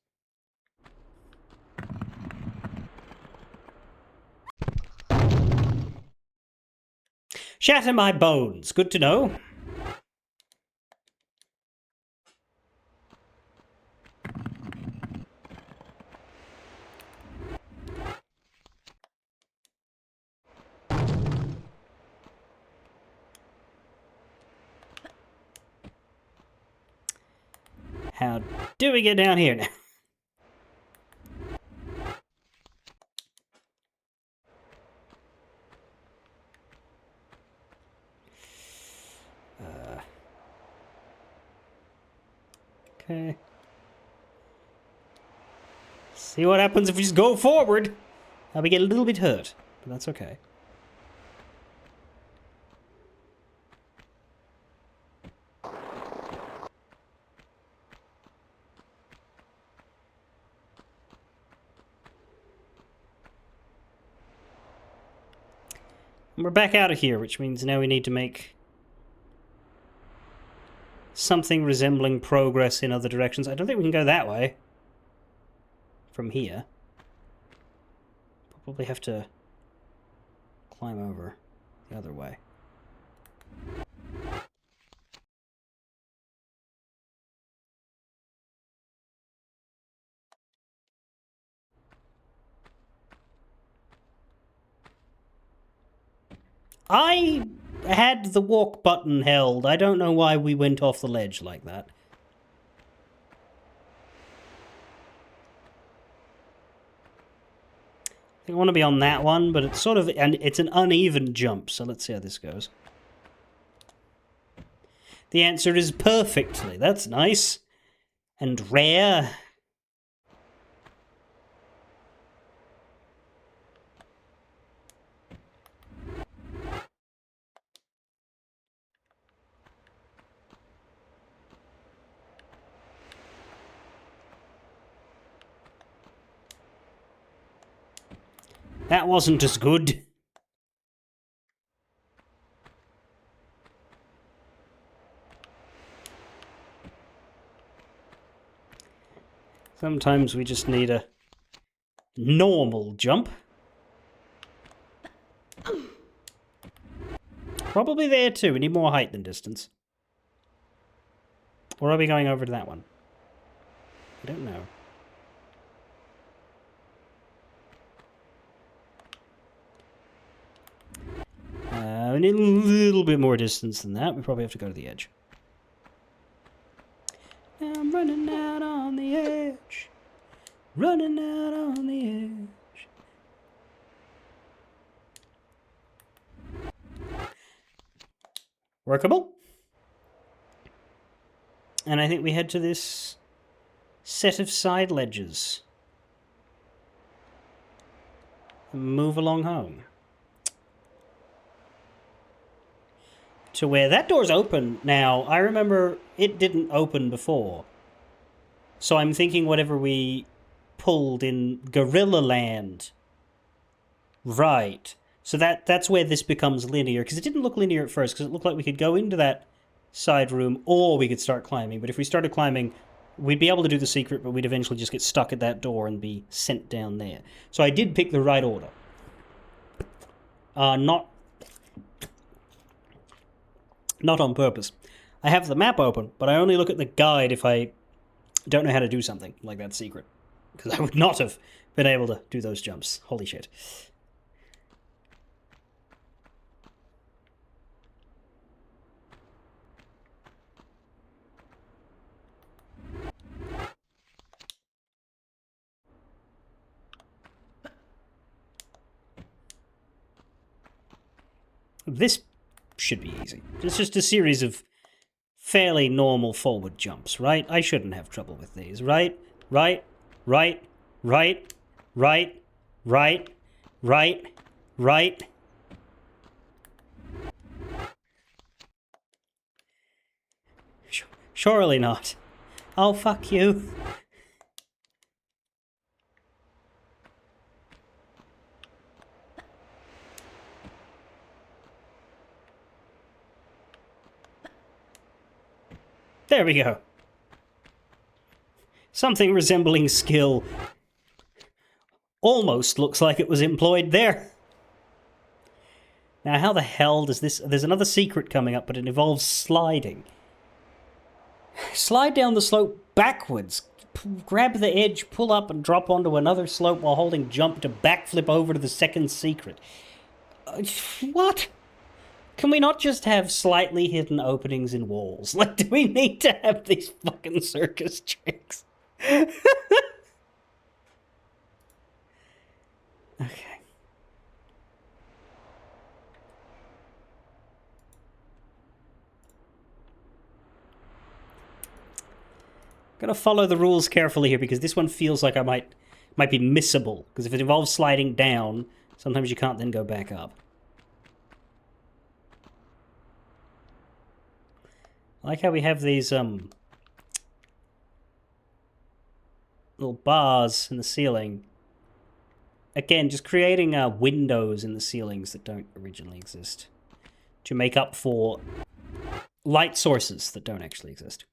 Shatter my bones. Good to know. How do we get down here now? Okay. See what happens if we just go forward. Now we get a little bit hurt, but that's okay. And we're back out of here, which means now we need to make something resembling progress in other directions. I don't think we can go that way. From here. Probably have to climb over the other way. I had the walk button held. I don't know why we went off the ledge like that. I think I want to be on that one, but it's sort of... and it's an uneven jump, so let's see how this goes. The answer is perfectly. That's nice. And rare. That wasn't as good. Sometimes we just need a normal jump. Probably there too. We need more height than distance. Or are we going over to that one? I don't know. We need a little bit more distance than that. We probably have to go to the edge. I'm running out on the edge. Running out on the edge. Workable. And I think we head to this set of side ledges. And move along home. To where that door's open now. I remember it didn't open before. So I'm thinking whatever we pulled in Gorilla Land. Right. So that's where this becomes linear. Because it didn't look linear at first. Because it looked like we could go into that side room or we could start climbing. But if we started climbing, we'd be able to do the secret, but we'd eventually just get stuck at that door and be sent down there. So I did pick the right order. Not on purpose. I have the map open, but I only look at the guide if I don't know how to do something like that secret. Because I would not have been able to do those jumps. Holy shit. This should be easy. It's just a series of fairly normal forward jumps, right? I shouldn't have trouble with these, right? Right, right, right, right, right, right, right. Surely not. Oh, fuck you. There we go. Something resembling skill almost looks like it was employed there. Now, how the hell does this... There's another secret coming up, but it involves sliding. Slide down the slope backwards. Grab the edge, pull up, and drop onto another slope while holding jump to backflip over to the second secret. What? Can we not just have slightly hidden openings in walls? Like, do we need to have these fucking circus tricks? Okay. Gotta follow the rules carefully here because this one feels like I might be missable. Because if it involves sliding down, sometimes you can't then go back up. I like how we have these little bars in the ceiling. Again, just creating windows in the ceilings that don't originally exist to make up for light sources that don't actually exist.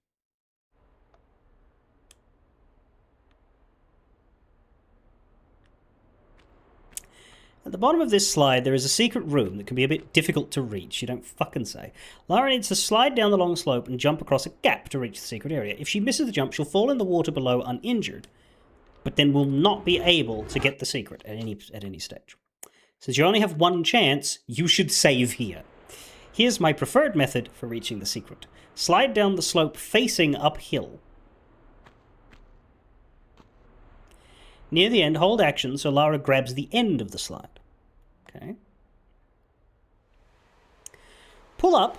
At the bottom of this slide, there is a secret room that can be a bit difficult to reach. You don't fucking say. Lara needs to slide down the long slope and jump across a gap to reach the secret area. If she misses the jump, she'll fall in the water below uninjured, but then will not be able to get the secret at any stage. Since you only have one chance, you should save here. Here's my preferred method for reaching the secret. Slide down the slope facing uphill. Near the end, hold action so Lara grabs the end of the slide. Okay. Pull up,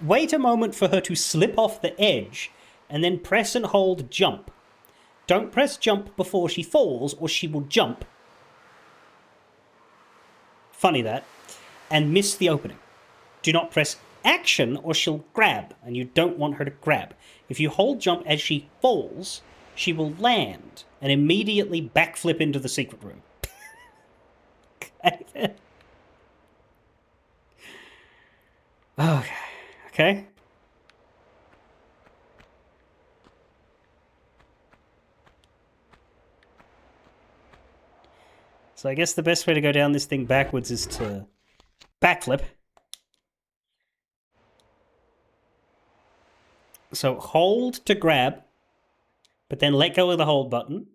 wait a moment for her to slip off the edge, and then press and hold jump. Don't press jump before she falls, or she will jump. Funny that. And miss the opening. Do not press action, or she'll grab, and you don't want her to grab. If you hold jump as she falls, she will land and immediately backflip into the secret room. Okay. Okay. So I guess the best way to go down this thing backwards is to backflip. So hold to grab, but then let go of the hold button.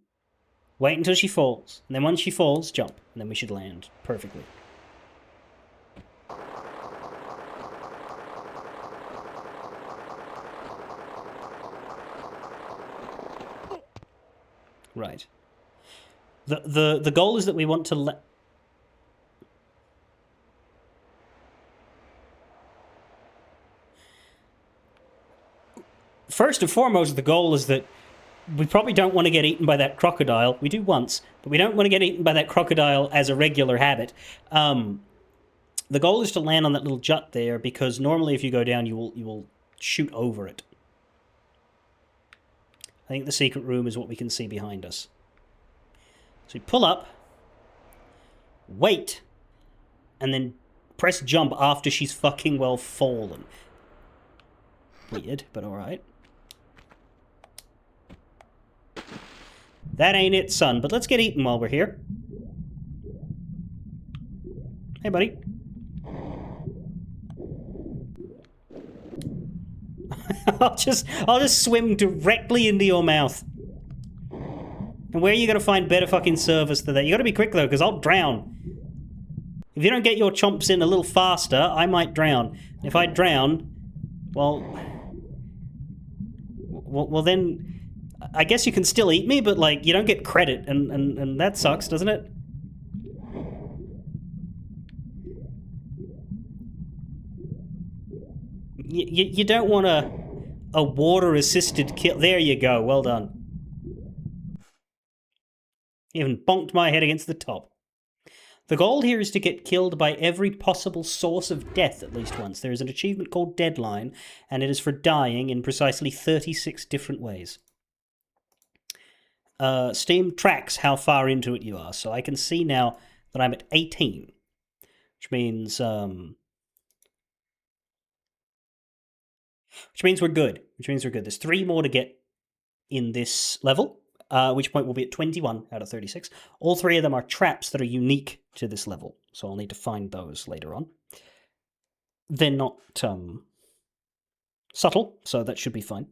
Wait until she falls. And then once she falls, jump. And then we should land perfectly. Right. The goal is that we want to let... First and foremost, the goal is that we probably don't want to get eaten by that crocodile. We do once, but we don't want to get eaten by that crocodile as a regular habit. The goal is to land on that little jut there, because normally if you go down, you will shoot over it. I think the secret room is what we can see behind us. So we pull up, wait, and then press jump after she's fucking well fallen. Weird, but alright. That ain't it, son, but let's get eaten while we're here. Hey, buddy. I'll just swim directly into your mouth. And where are you going to find better fucking service than that? You got to be quick, though, because I'll drown. If you don't get your chomps in a little faster, I might drown. If I drown, well, then I guess you can still eat me, but, like, you don't get credit, and that sucks, doesn't it? You don't want a water-assisted kill. There you go, well done. Even bonked my head against the top. The goal here is to get killed by every possible source of death at least once. There is an achievement called Deadline, and it is for dying in precisely 36 different ways. Steam tracks how far into it you are, so I can see now that I'm at 18, which means we're good. There's 3 more to get in this level, at which point we'll be at 21 out of 36. All 3 of them are traps that are unique to this level, so I'll need to find those later on. They're not subtle, so that should be fine.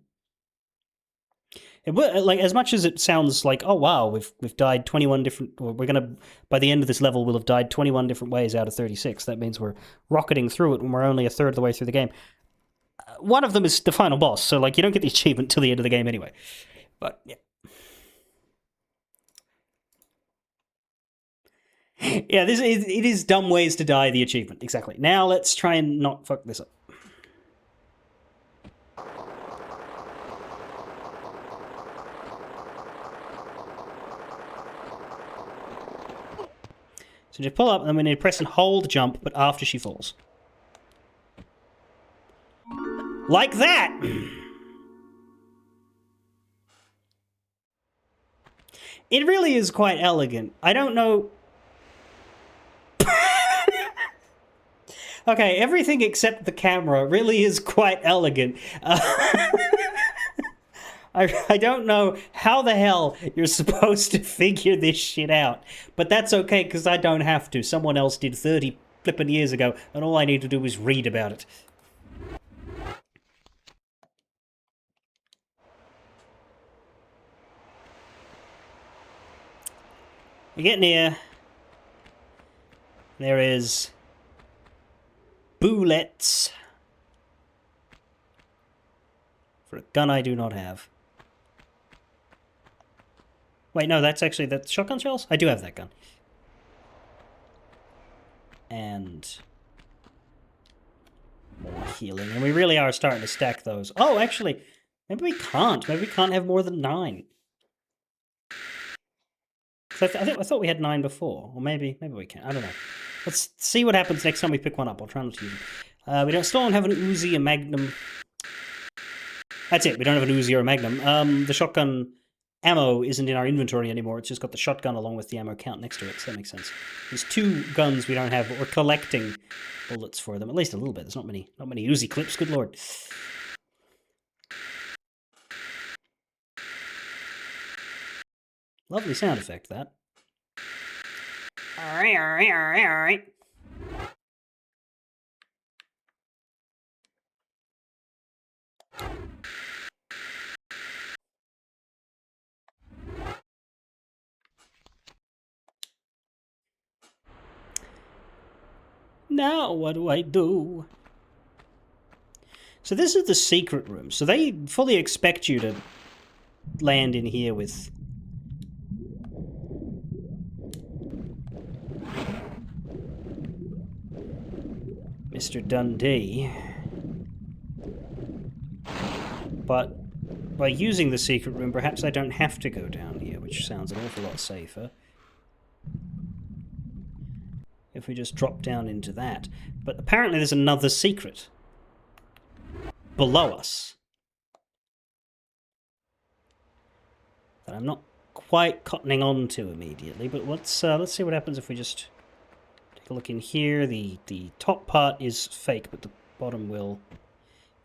Like, as much as it sounds like, oh wow, we've died 21 different, or we're gonna, by the end of this level, we'll have died 21 different ways out of 36. That means we're rocketing through it when we're only a third of the way through the game. One of them is the final boss, so like you don't get the achievement till the end of the game anyway. But yeah. Yeah, it is dumb ways to die, the achievement. Exactly. Now let's try and not fuck this up. So just pull up, and then we need to press and hold jump, but after she falls. Like that! It really is quite elegant. I don't know... Okay, everything except the camera really is quite elegant. I don't know how the hell you're supposed to figure this shit out. But that's okay, because I don't have to. Someone else did 30 flippin' years ago, and all I need to do is read about it. You get near. There is... bullets. For a gun I do not have. Wait, no, that's shotgun shells? I do have that gun. And more healing. And we really are starting to stack those. Oh, actually, maybe we can't. Maybe we can't have more than 9. I thought we had 9 before. Or maybe we can. I don't know. Let's see what happens next time we pick one up. I'll try not to use them. Still don't have an Uzi, a Magnum. That's it. We don't have an Uzi or a Magnum. The shotgun ammo isn't in our inventory anymore. It's just got the shotgun along with the ammo count next to it, so that makes sense. There's 2 guns we don't have, but we're collecting bullets for them. At least a little bit. There's not many Uzi clips, good lord. . Lovely sound effect, that. Alright. Now what do I do? So this is the secret room. So they fully expect you to land in here with Mr. Dundee. But by using the secret room, perhaps I don't have to go down here, which sounds an awful lot safer. If we just drop down into that. But apparently there's another secret below us that I'm not quite cottoning on to immediately, but let's see what happens if we just take a look in here. The top part is fake, but the bottom will...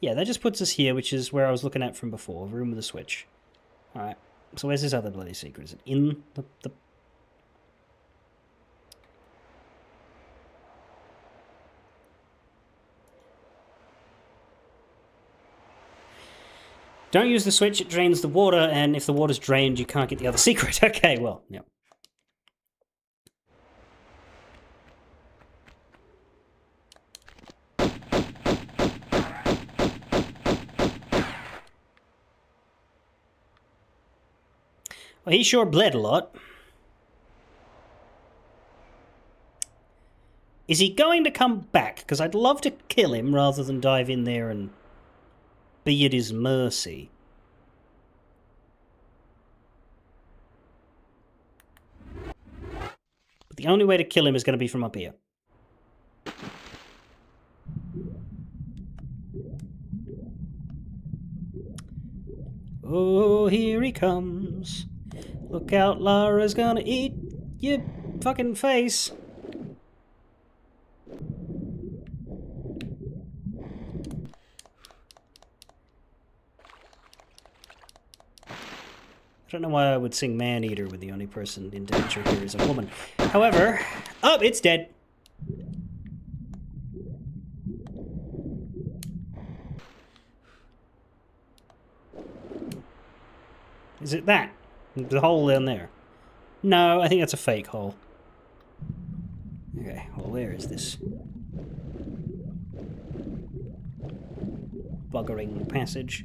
Yeah, that just puts us here, which is where I was looking at from before, room with a switch. Alright, so where's this other bloody secret? Is it in the... Don't use the switch, it drains the water, and if the water's drained, you can't get the other secret. Okay, well, yeah. Well, he sure bled a lot. Is he going to come back? Because I'd love to kill him rather than dive in there and be at his mercy. But the only way to kill him is going to be from up here. Oh, here he comes. Look out, Lara's gonna eat your fucking face. I don't know why I would sing Man-Eater when the only person in danger here is a woman. However... Oh, it's dead! Is it that? The hole down there? No, I think that's a fake hole. Okay, well, where is this buggering passage?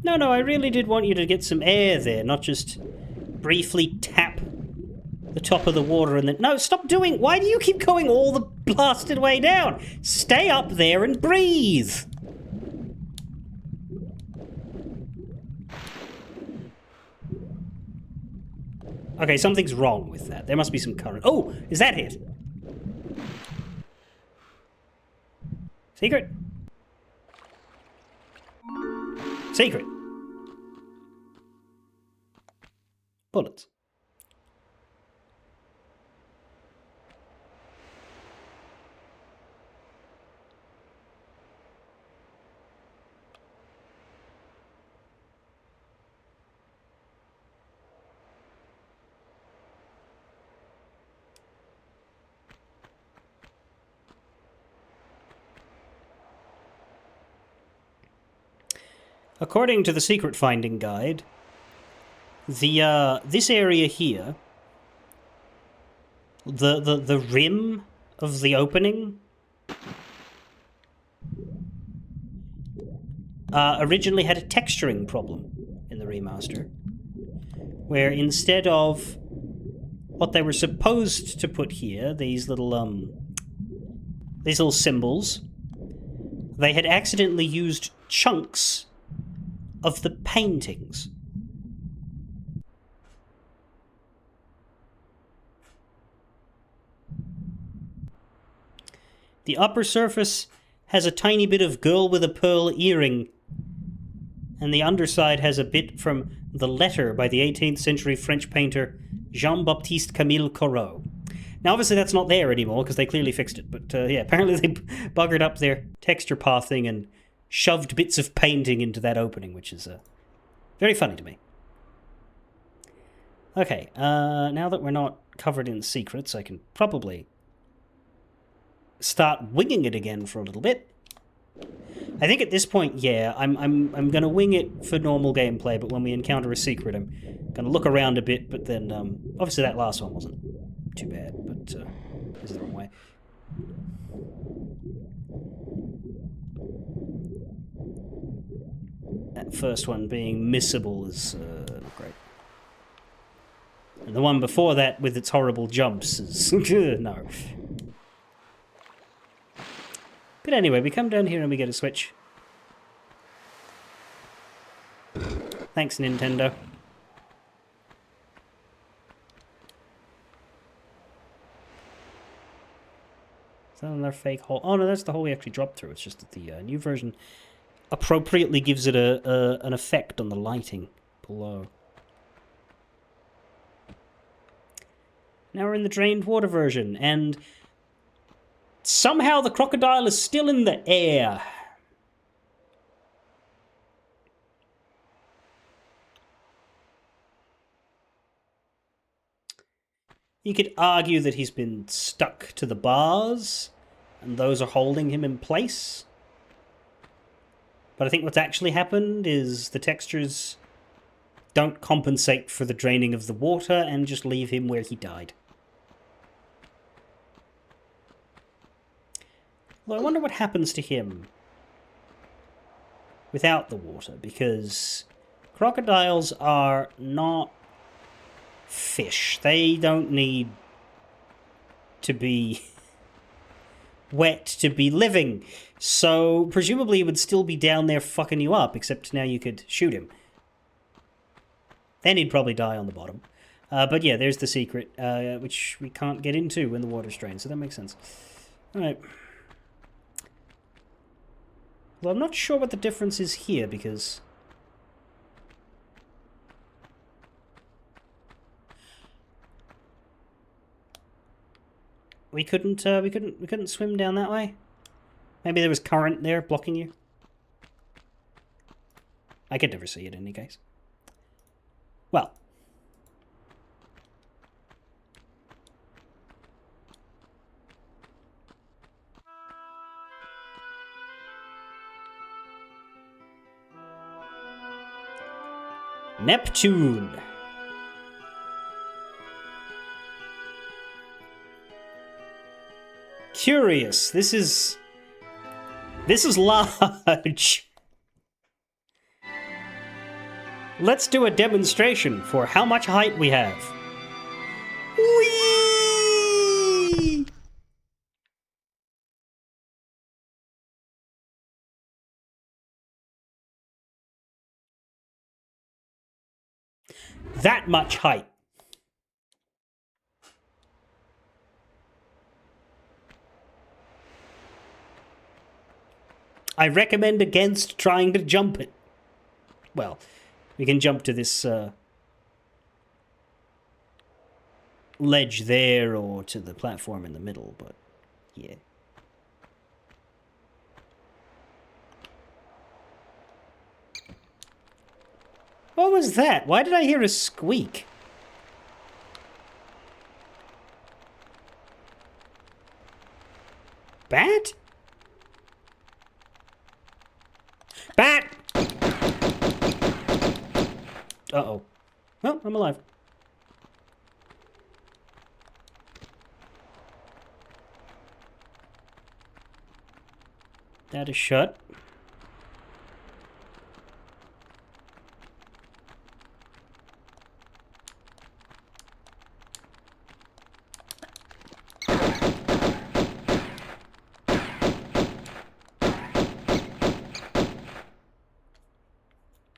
No, I really did want you to get some air there, not just briefly tap the top of the water and then... No, stop doing... Why do you keep going all the blasted way down? Stay up there and breathe! Okay, something's wrong with that. There must be some current... Oh, is that it? Secret? Secret. Bullets. According to the secret finding guide, this area here, the rim of the opening, originally had a texturing problem in the remaster, where instead of what they were supposed to put here, these little symbols, they had accidentally used chunks of the paintings. The upper surface has a tiny bit of girl with a pearl earring, and the underside has a bit from The Letter by the 18th century French painter Jean-Baptiste Camille Corot. Now, obviously, that's not there anymore because they clearly fixed it. But yeah, apparently they buggered up their texture pathing and shoved bits of painting into that opening, which is very funny to me. Okay, now that we're not covered in secrets, I can probably start winging it again for a little bit. I think at this point, yeah, I'm gonna wing it for normal gameplay, but when we encounter a secret, I'm gonna look around a bit. But then, obviously, that last one wasn't too bad, but this is the wrong way. That first one being missable is not great. And the one before that with its horrible jumps is... no. But anyway, we come down here and we get a Switch. Thanks, Nintendo. Is that another fake hole? Oh no, that's the hole we actually dropped through. It's just that the new version appropriately gives it an effect on the lighting below. Now we're in the drained water version, and somehow the crocodile is still in the air. You could argue that he's been stuck to the bars, and those are holding him in place. But I think what's actually happened is the textures don't compensate for the draining of the water and just leave him where he died. Well, I wonder what happens to him without the water, because crocodiles are not fish. They don't need to be wet to be living. So presumably he would still be down there fucking you up, except now you could shoot him. Then he'd probably die on the bottom. But yeah, there's the secret, which we can't get into when the water's drained, so that makes sense. Alright. Well, I'm not sure what the difference is here, because... We couldn't swim down that way? Maybe there was current there blocking you? I could never see it in any case. Well. Neptune. Curious. This is large. Let's do a demonstration for how much height we have. Whee! That much height. I recommend against trying to jump it. Well, we can jump to this ledge there or to the platform in the middle, but yeah. What was that? Why did I hear a squeak? Bat? Bat! Uh-oh. Well, I'm alive. That is shut.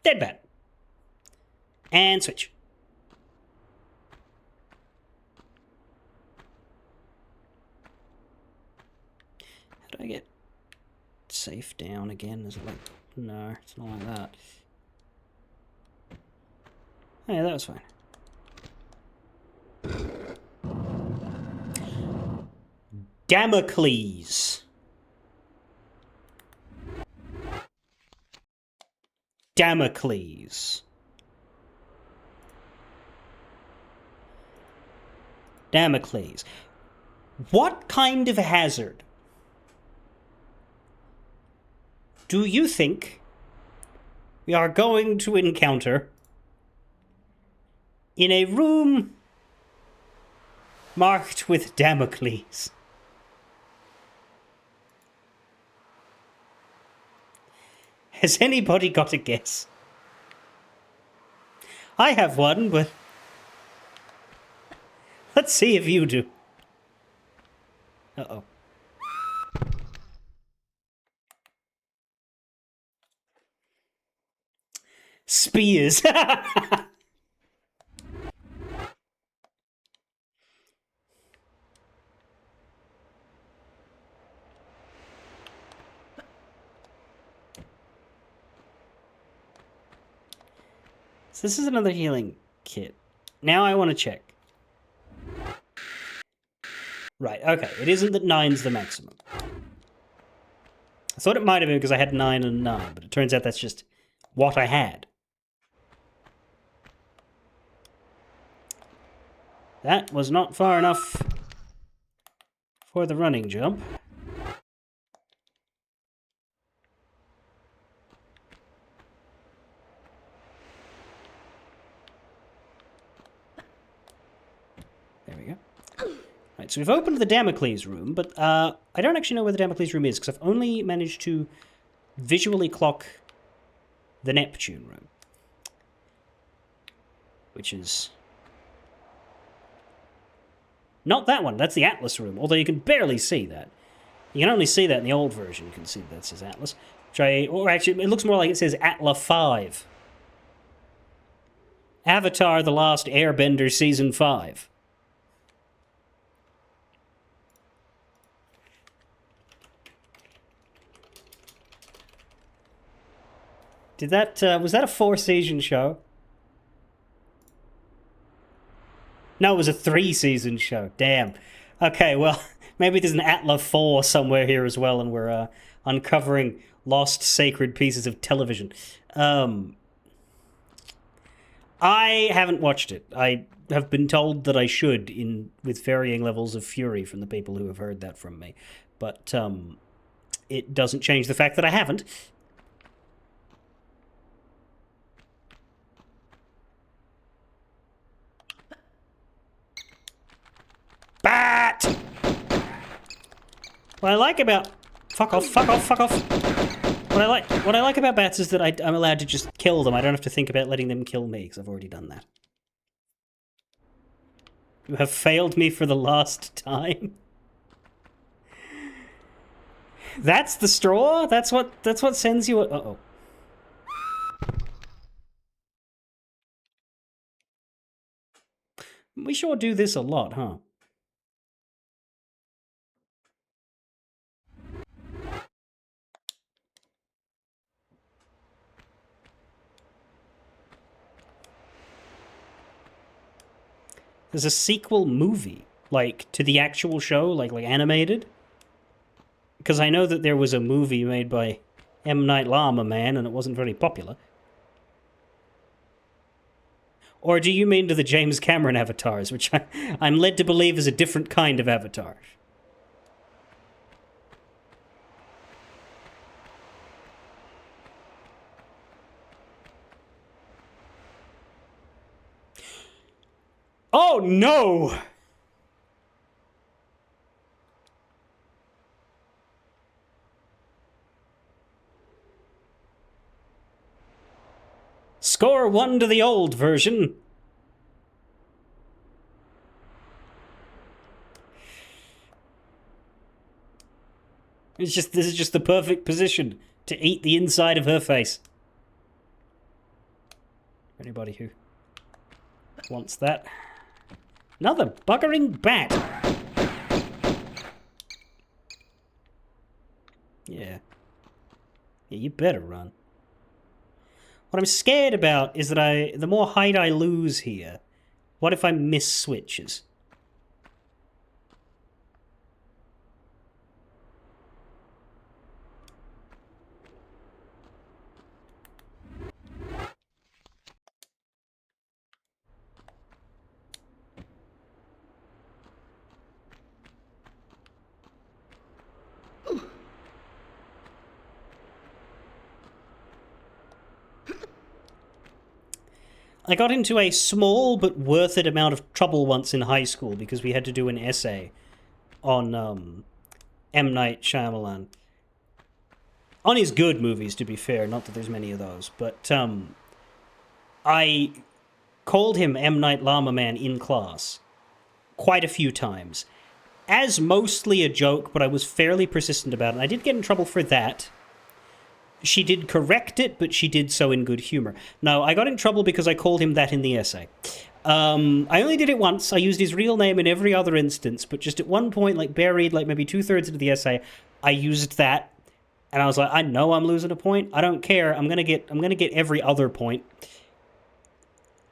Dead bat. And switch. How do I get safe down again? Is it like... No, it's not like that. Yeah, that was fine. Damocles. Damocles. Damocles. What kind of hazard do you think we are going to encounter in a room marked with Damocles? Has anybody got a guess? I have one, but let's see if you do. Uh-oh. Spears. So this is another healing kit. Now I want to check. Right, okay. It isn't that 9's the maximum. I thought it might have been because I had 9 and 9, but it turns out that's just what I had. That was not far enough for the running jump. There we go. Right, so we've opened the Damocles room, but I don't actually know where the Damocles room is, because I've only managed to visually clock the Neptune room. Which is... not that one, that's the Atlas room, although you can barely see that. You can only see that in the old version, you can see that says Atlas. Or actually, it looks more like it says Atla 5. Avatar: The Last Airbender Season 5. Did that, was that a 4-season show? No, it was a 3-season show. Damn. Okay, well, maybe there's an Atla 4 somewhere here as well, and we're uncovering lost sacred pieces of television. I haven't watched it. I have been told that I should, with varying levels of fury from the people who have heard that from me. But it doesn't change the fact that I haven't. Bat! What I like about... Fuck off, fuck off, fuck off. What I like about bats is that I'm allowed to just kill them. I don't have to think about letting them kill me, because I've already done that. You have failed me for the last time. That's the straw? That's what sends you... Uh-oh. We sure do this a lot, huh? There's a sequel movie, like, to the actual show, like animated. Because I know that there was a movie made by M. Night Llama Man, and it wasn't very popular. Or do you mean to the James Cameron avatars, which I'm led to believe is a different kind of avatar? Oh, no! Score 1 to the old version. This is just the perfect position to eat the inside of her face. Anybody who wants that. Another buggering bat. Yeah. Yeah, you better run. What I'm scared about is that the more height I lose here, what if I miss switches? I got into a small but worth it amount of trouble once in high school because we had to do an essay on M. Night Shyamalan. On his good movies, to be fair, not that there's many of those, but I called him M. Night Llama Man in class quite a few times, as mostly a joke, but I was fairly persistent about it. I did get in trouble for that. She did correct it, but she did so in good humor. No, I got in trouble because I called him that in the essay. I only did it once. I used his real name in every other instance, but just at one point, like buried, like maybe 2/3 into the essay, I used that, and I was like, I know I'm losing a point. I don't care. I'm gonna get every other point.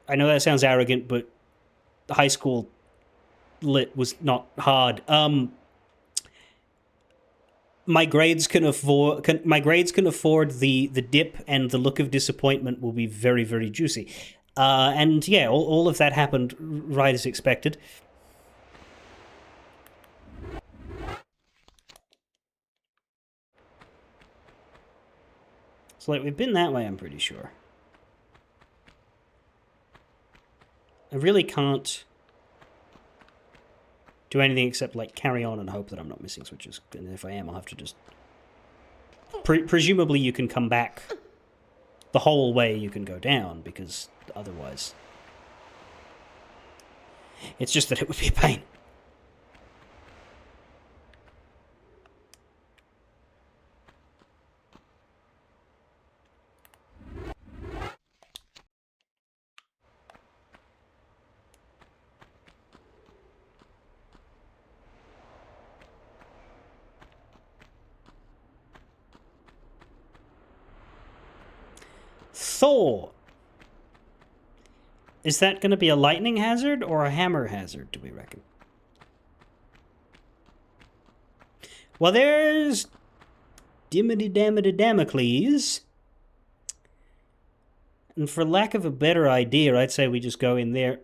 I know that sounds arrogant, but high school lit was not hard. My grades can afford the dip, and the look of disappointment will be very, very juicy. And yeah, all of that happened right as expected. So like we've been that way, I'm pretty sure. I really can't do anything except like carry on and hope that I'm not missing switches. And if I am, I'll have to just... presumably you can come back the whole way you can go down, because otherwise... It's just that it would be a pain. Thor. Is that going to be a lightning hazard or a hammer hazard, do we reckon? Well, there's Dimity Damity Damocles. And for lack of a better idea, I'd say we just go in there.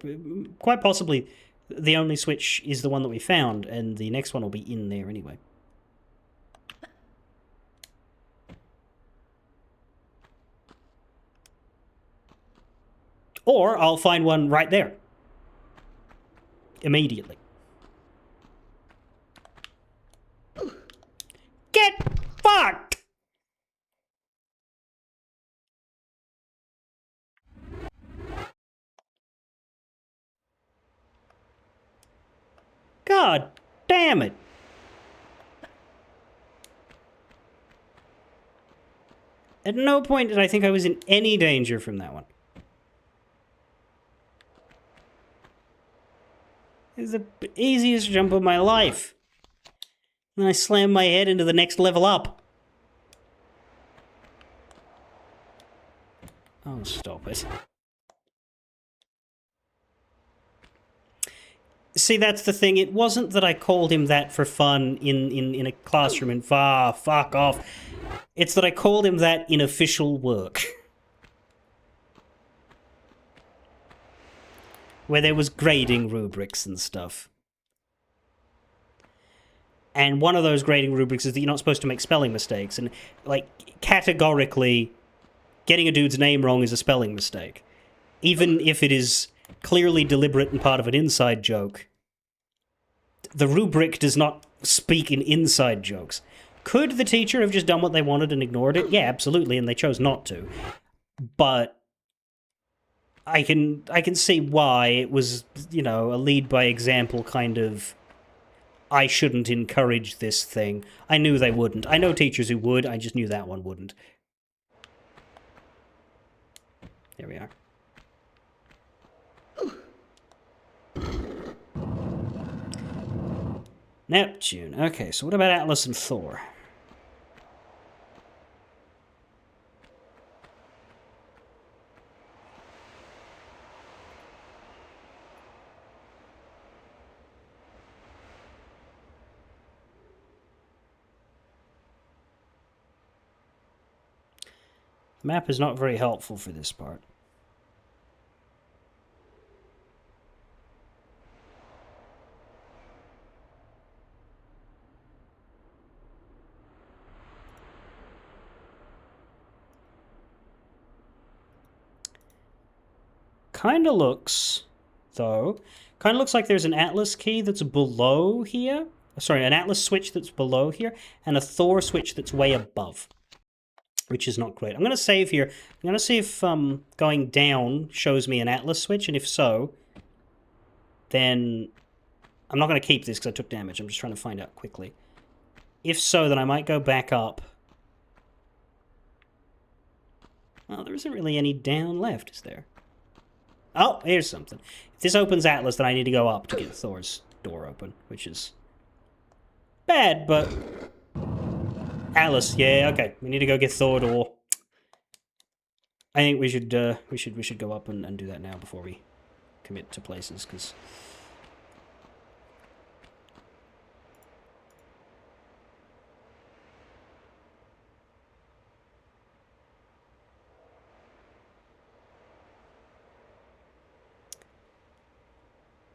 Quite possibly the only switch is the one that we found, and the next one will be in there anyway. Or I'll find one right there. Immediately. Get fucked! God damn it! At no point did I think I was in any danger from that one. It was the easiest jump of my life. And I slammed my head into the next level up. Oh, stop it. See, that's the thing. It wasn't that I called him that for fun in a classroom and fuck off. It's that I called him that in official work. Where there was grading rubrics and stuff. And one of those grading rubrics is that you're not supposed to make spelling mistakes. And, like, categorically, getting a dude's name wrong is a spelling mistake. Even if it is clearly deliberate and part of an inside joke. The rubric does not speak in inside jokes. Could the teacher have just done what they wanted and ignored it? Yeah, absolutely, and they chose not to. But I can see why it was, you know, a lead by example kind of, I shouldn't encourage this thing. I knew they wouldn't. I know teachers who would, I just knew that one wouldn't. There we are. Neptune. Okay, so what about Atlas and Thor? The map is not very helpful for this part. kind of looks, though, like there's an Atlas key that's below here. Sorry, an Atlas switch that's below here, and a Thor switch that's way above, which is not great. I'm going to save here. I'm going to see if going down shows me an Atlas switch, and if so, then I'm not going to keep this because I took damage. I'm just trying to find out quickly. If so, then I might go back up. Well, there isn't really any down left, is there? Oh, here's something. If this opens Atlas, then I need to go up to get Thor's door open, which is bad, but Atlas, yeah, okay. We need to go get Thor door. I think we should go up and do that now before we commit to places, because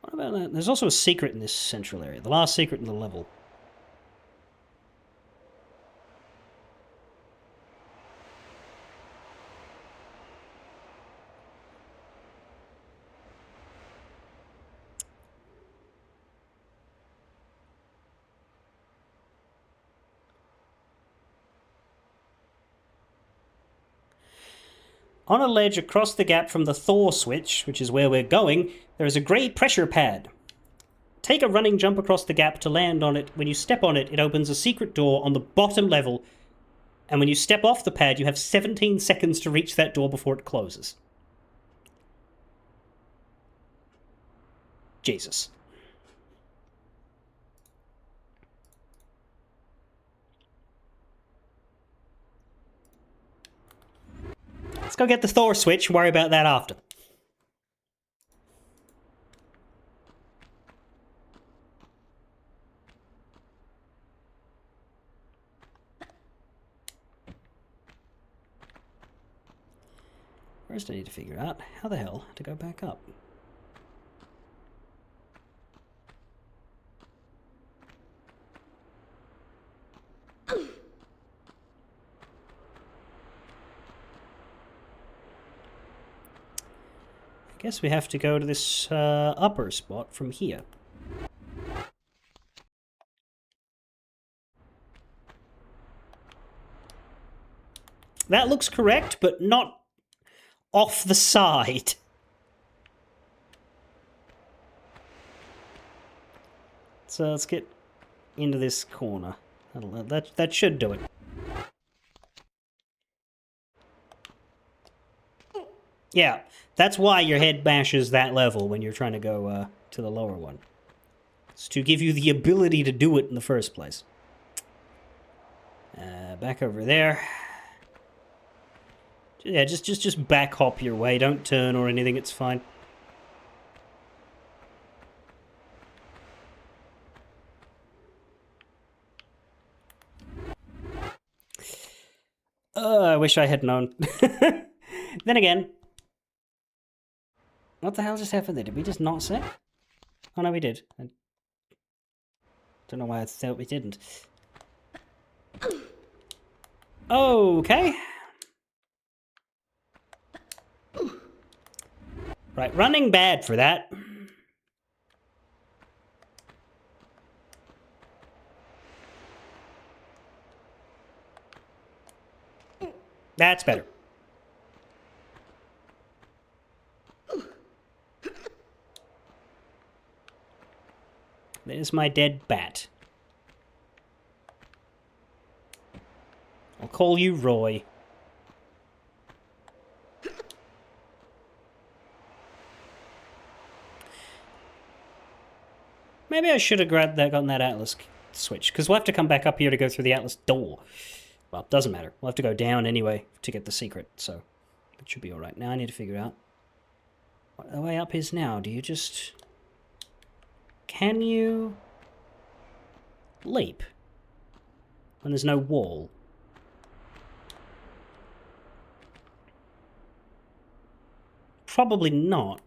what about that? There's also a secret in this central area. The last secret in the level. On a ledge across the gap from the Thor switch, which is where we're going, there is a grey pressure pad. Take a running jump across the gap to land on it. When you step on it, it opens a secret door on the bottom level, and when you step off the pad, you have 17 seconds to reach that door before it closes. Jesus. Let's go get the Thor switch and worry about that after. First I need to figure out how the hell to go back up. I guess we have to go to this upper spot from here. That looks correct, but not off the side. So let's get into this corner. That should do it. Yeah, that's why your head bashes that level when you're trying to go to the lower one. It's to give you the ability to do it in the first place. Back over there. Yeah, just back hop your way. Don't turn or anything. It's fine. I wish I had known. Then again, what the hell just happened there? Did we just not save? Oh no, we did. I don't know why I thought we didn't. Okay. Right, running bad for that. That's better. There's my dead bat. I'll call you Roy. Maybe I should have gotten that Atlas switch, because we'll have to come back up here to go through the Atlas door. Well, it doesn't matter. We'll have to go down anyway to get the secret, so it should be alright. Now I need to figure out what the way up is now. Do you just... Can you leap when there's no wall? Probably not.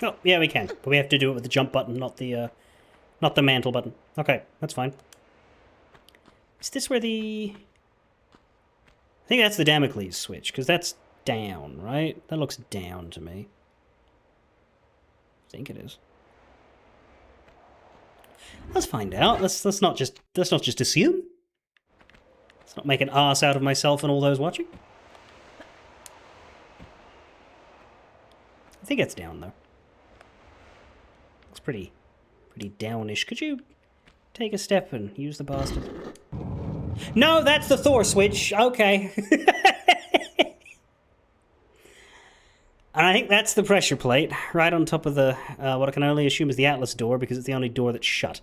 Oh, yeah, we can. But we have to do it with the jump button, not the mantle button. Okay, that's fine. Is this where the... I think that's the Damocles switch, because that's down, right? That looks down to me. I think it is. Let's find out. Let's not just assume. Let's not make an ass out of myself and all those watching. I think it's down though. Looks pretty downish. Could you take a step and use the bastard? No, that's the Thor switch. Okay. And I think that's the pressure plate, right on top of the, what I can only assume is the Atlas door, because it's the only door that's shut.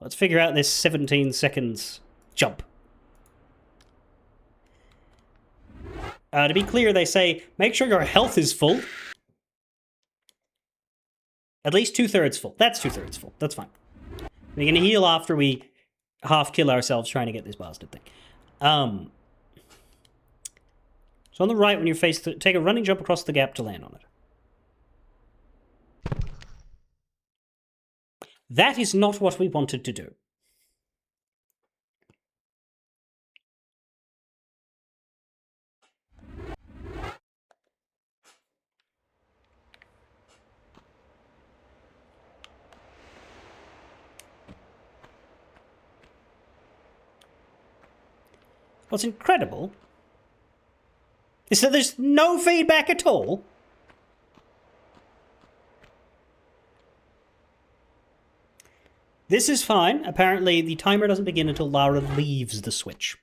Let's figure out this 17 seconds jump. To be clear, they say, make sure your health is full. At least 2/3 full. That's 2/3 full. That's fine. We can heal after we half kill ourselves trying to get this bastard thing. So on the right, when you're faced, take a running jump across the gap to land on it. That is not what we wanted to do. What's incredible is that there's no feedback at all. This is fine. Apparently, the timer doesn't begin until Lara leaves the switch.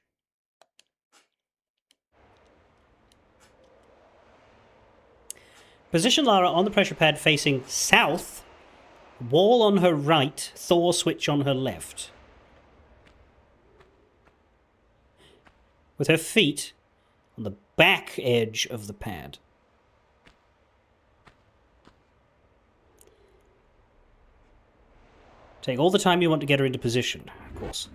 Position Lara on the pressure pad facing south, wall on her right, Thor switch on her left. With her feet on the back edge of the pad. Take all the time you want to get her into position, of course.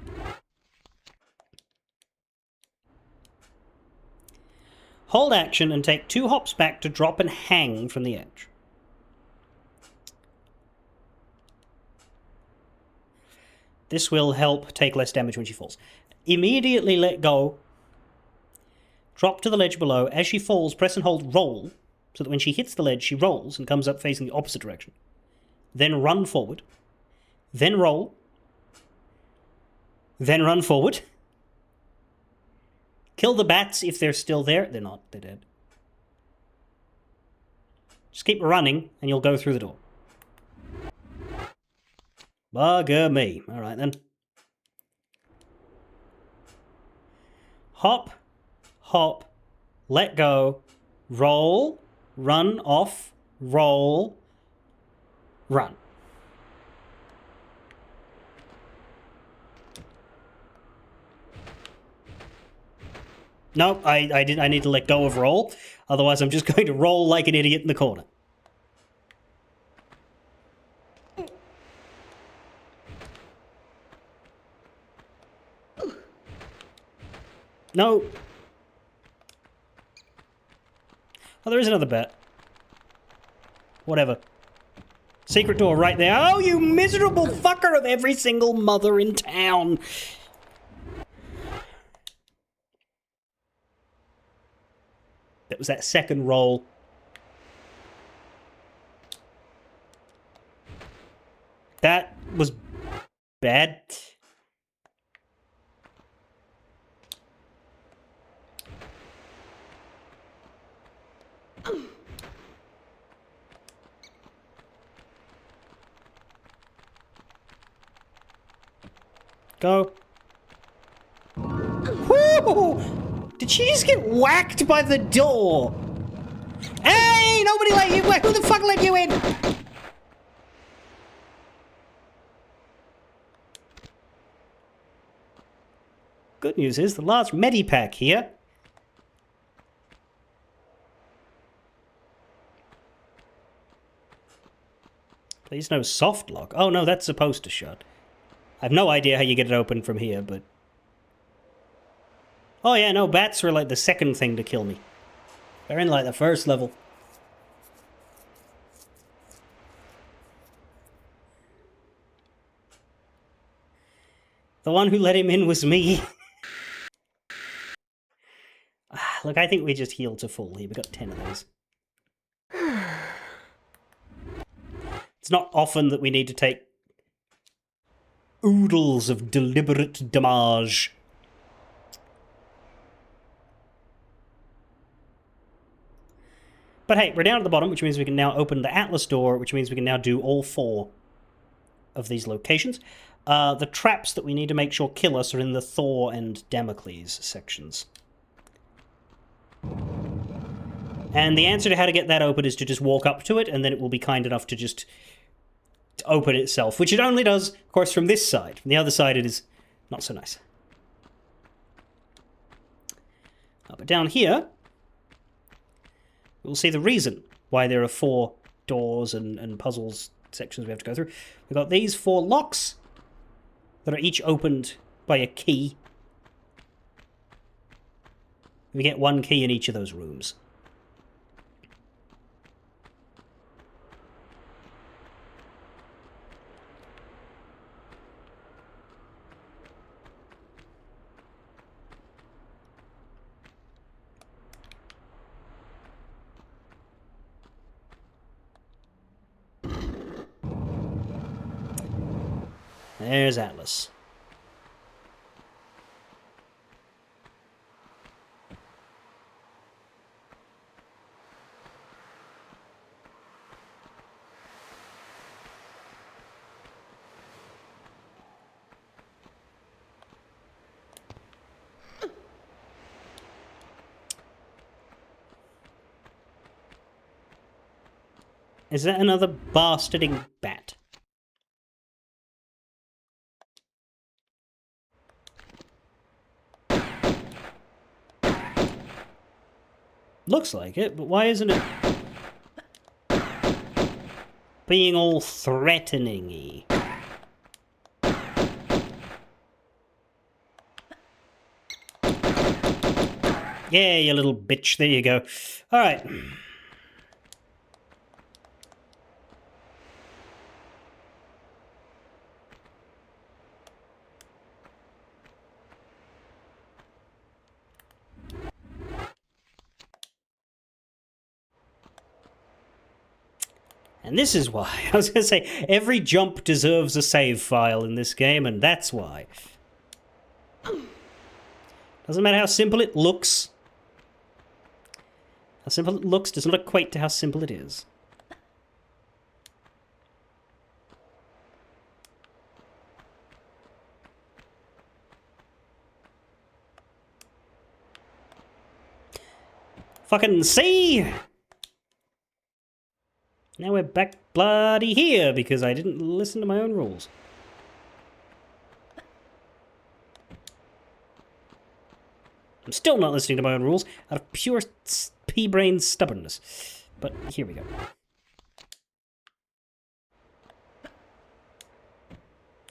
Hold action and take 2 hops back to drop and hang from the edge. This will help take less damage when she falls. Immediately let go. Drop to the ledge below. As she falls, press and hold roll, so that when she hits the ledge, she rolls and comes up facing the opposite direction. Then run forward. Then roll. Then run forward. Kill the bats if they're still there. They're not. They're dead. Just keep running, and you'll go through the door. Bugger me. All right, then. Hop. Hop, let go, roll, run off, roll, run. Nope, I need to let go of roll, otherwise I'm just going to roll like an idiot in the corner. No. Oh, there is another bet. Whatever. Secret door right there. Oh, you miserable fucker of every single mother in town. That was that second roll. That was bad. Go. Woo! Did she just get whacked by the door? Hey! Nobody let you whack! Who the fuck let you in? Good news is the last medipack here. Please no soft lock. Oh no, that's supposed to shut. I have no idea how you get it open from here, but... Oh yeah, no, bats are like the second thing to kill me. They're in like the first level. The one who let him in was me. Look, I think we just healed to full here. We got 10 of those. It's not often that we need to take oodles of deliberate damage. But hey, we're down at the bottom, which means we can now open the Atlas door, which means we can now do all 4 of these locations. The traps that we need to make sure kill us are in the Thor and Damocles sections. And the answer to how to get that open is to just walk up to it, and then it will be kind enough to just open itself, which it only does, of course, from this side. From the other side, it is not so nice. But down here, we'll see the reason why there are 4 doors and puzzles sections we have to go through. We've got these 4 locks that are each opened by a key. We get 1 key in each of those rooms. There's Atlas. Is that another bastarding bat? Looks like it, but why isn't it being all threatening-y? Yeah, you little bitch. There you go. All right. And this is why. I was going to say, every jump deserves a save file in this game, and that's why. Doesn't matter how simple it looks. How simple it looks does not equate to how simple it is. Fucking see! Now we're back bloody here because I didn't listen to my own rules. I'm still not listening to my own rules out of pure pea-brain stubbornness. But here we go.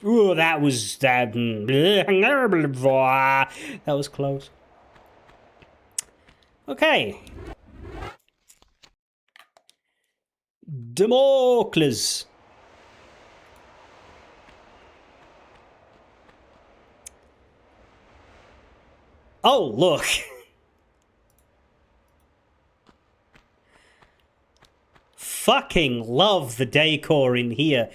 Ooh, that was close. Okay. Damocles. Oh, look. Fucking love the decor in here.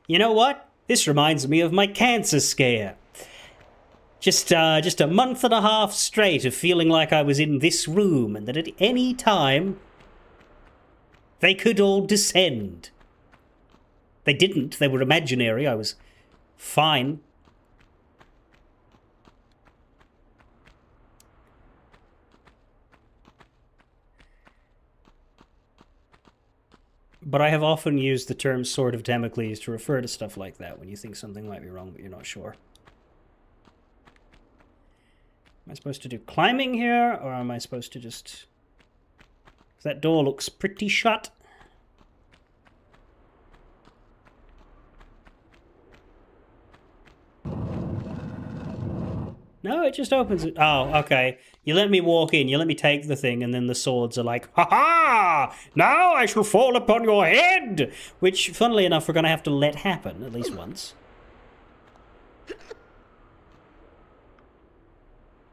You know what? This reminds me of my cancer scare. Just a month and a half straight of feeling like I was in this room and that at any time they could all descend. They didn't. They were imaginary. I was fine. But I have often used the term Sword of Damocles to refer to stuff like that when you think something might be wrong but you're not sure. Am I supposed to do climbing here, or am I supposed to just... That door looks pretty shut. No, it just opens it. Oh, okay. You let me walk in, you let me take the thing, and then the swords are like, ha ha! Now I shall fall upon your head! Which, funnily enough, we're going to have to let happen at least once.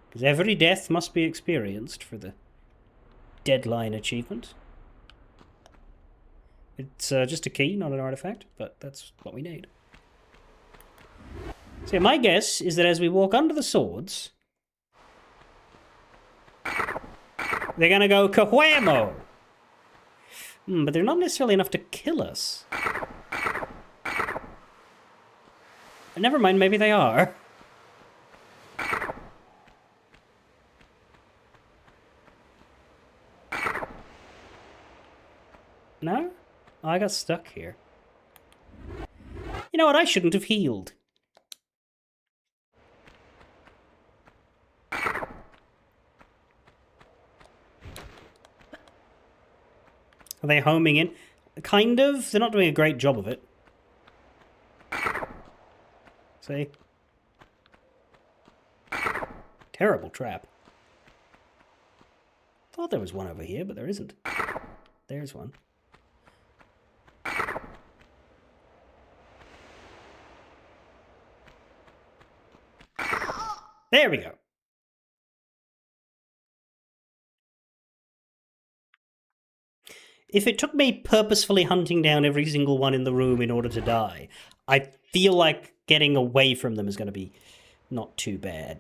Because every death must be experienced for the deadline achievement. It's just a key, not an artifact, but that's what we need. So yeah, my guess is that as we walk under the swords, they're going to go Kawamo. But they're not necessarily enough to kill us. Never mind, maybe they are. No? Oh, I got stuck here. You know what? I shouldn't have healed. Are they homing in? Kind of. They're not doing a great job of it. See? Terrible trap. Thought there was one over here, but there isn't. There's one. There we go. If it took me purposefully hunting down every single one in the room in order to die, I feel like getting away from them is going to be not too bad.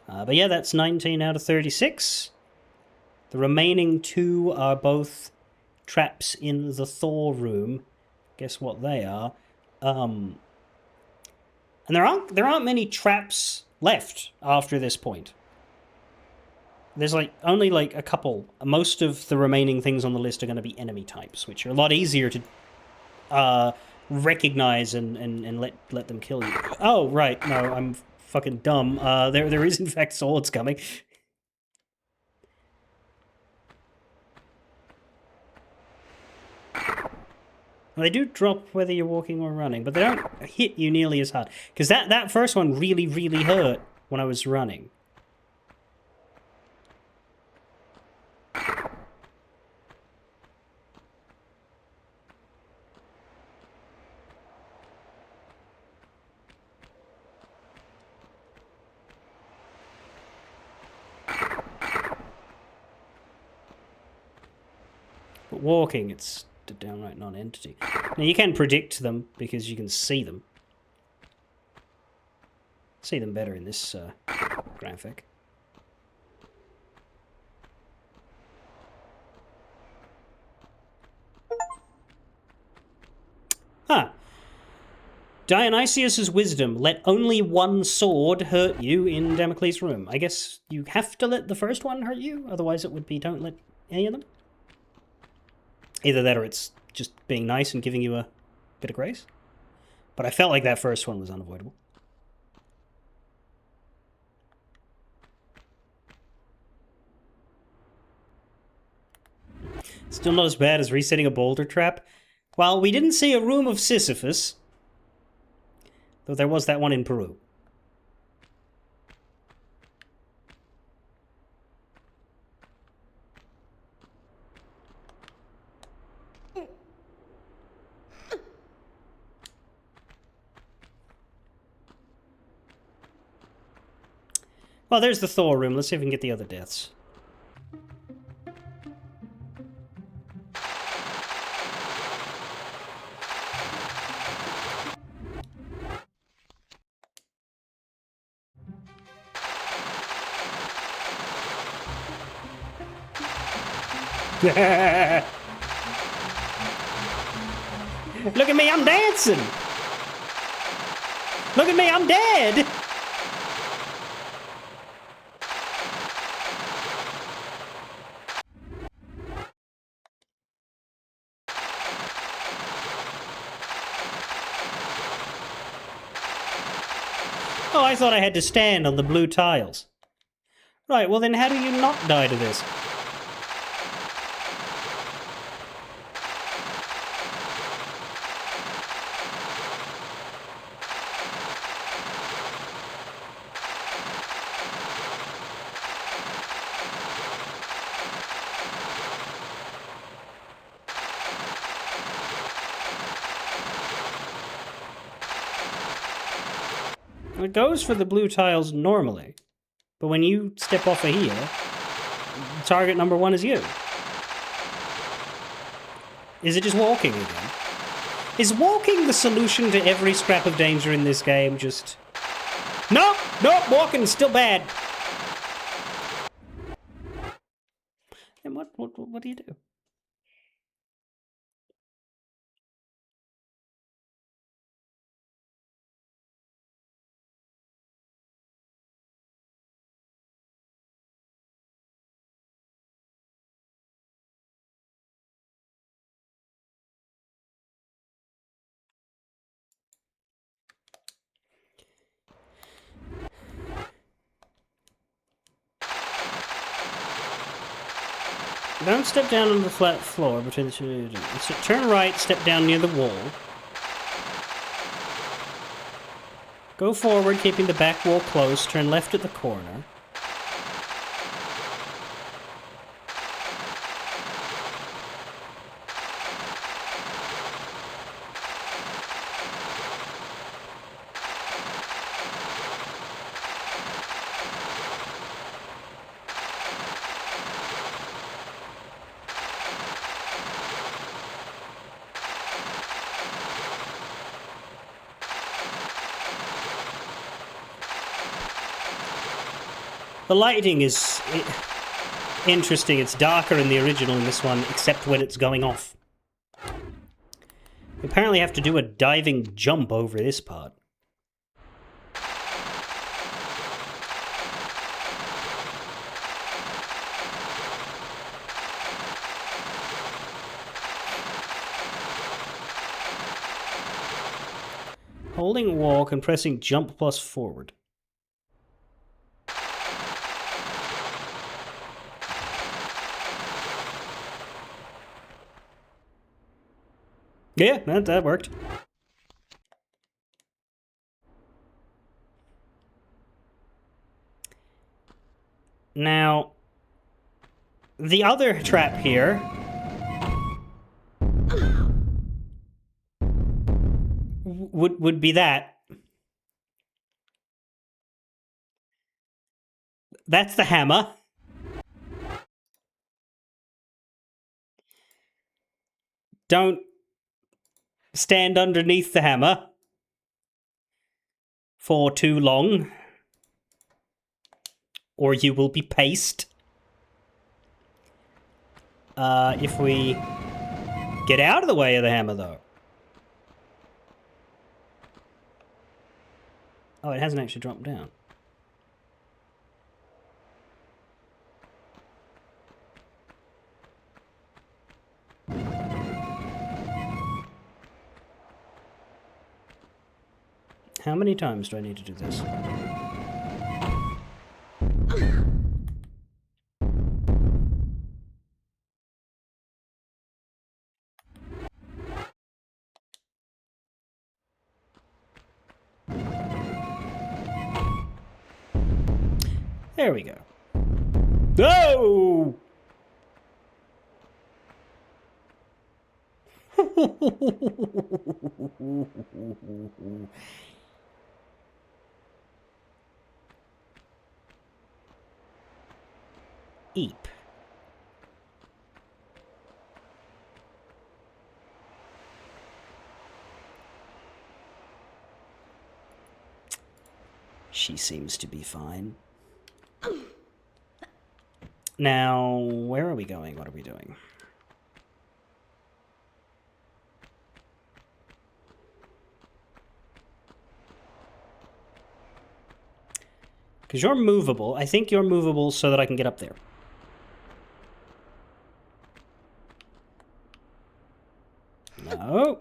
But yeah, that's 19 out of 36. The remaining 2 are both traps in the Thor room. Guess what they are? And there aren't many traps left after this point. There's only a couple. Most of the remaining things on the list are going to be enemy types, which are a lot easier to recognize and let them kill you. Oh, right. No, I'm fucking dumb. There is in fact swords coming. Well, they do drop whether you're walking or running, but they don't hit you nearly as hard. Because that first one really, really hurt when I was running. But walking, it's a downright non-entity. Now, you can predict them because you can see them. See them better in this graphic. Huh. Dionysius's wisdom. Let only one sword hurt you in Damocles' room. I guess you have to let the first one hurt you, otherwise it would be don't let any of them. Either that or it's just being nice and giving you a bit of grace. But I felt like that first one was unavoidable. Still not as bad as resetting a boulder trap. Well, we didn't see a room of Sisyphus, though there was that one in Peru. Well, there's the Thor room. Let's see if we can get the other deaths. Look at me, I'm dancing! Look at me, I'm dead! Oh, I thought I had to stand on the blue tiles. Right, well then how do you not die to this? It goes for the blue tiles normally. But when you step off of here, target number 1 is you. Is it just walking again? Is walking the solution to every scrap of danger in this game? Just... Nope! Nope! Walking's still bad! And what do you do? Don't step down on the flat floor between the two. So turn right, step down near the wall. Go forward, keeping the back wall close. Turn left at the corner. The lighting is interesting. It's darker in the original in this one, except when it's going off. You apparently have to do a diving jump over this part. Holding walk and pressing jump plus forward. Yeah, that worked. Now, the other trap here would be that. That's the hammer. Don't stand underneath the hammer for too long, or you will be paced. If we get out of the way of the hammer, though. Oh, it hasn't actually dropped down. How many times do I need to do this? There we go. Oh! Eep. She seems to be fine. Now, where are we going? What are we doing? Because you're movable. I think you're movable so that I can get up there. No.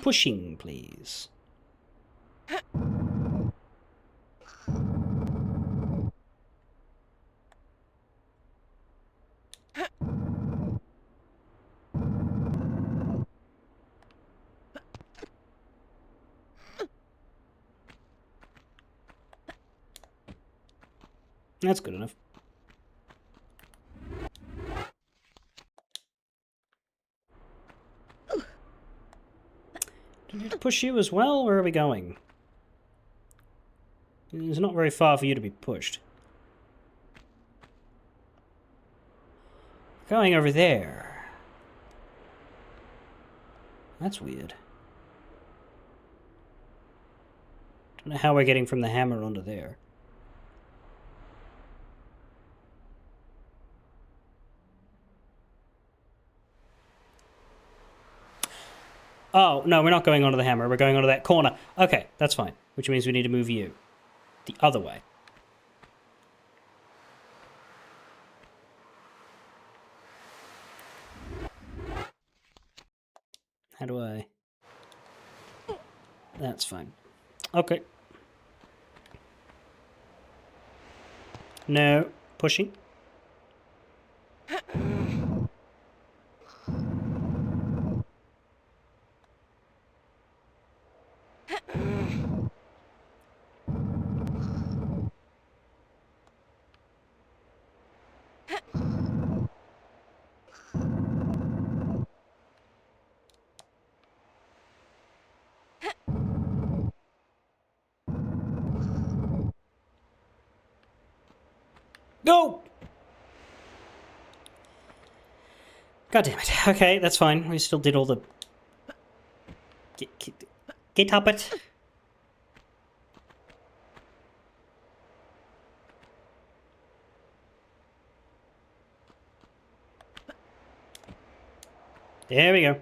Pushing, please. That's good enough. push you as well? Where are we going? It's not very far for you to be pushed. Going over there. That's weird. Don't know how we're getting from the hammer onto there. Oh, no, we're not going onto the hammer. We're going onto that corner. Okay, that's fine. Which means we need to move you the other way. How do I... That's fine. Okay. No. Pushing. Go! God damn it. Okay, that's fine. We still did all the... Get up it. There we go.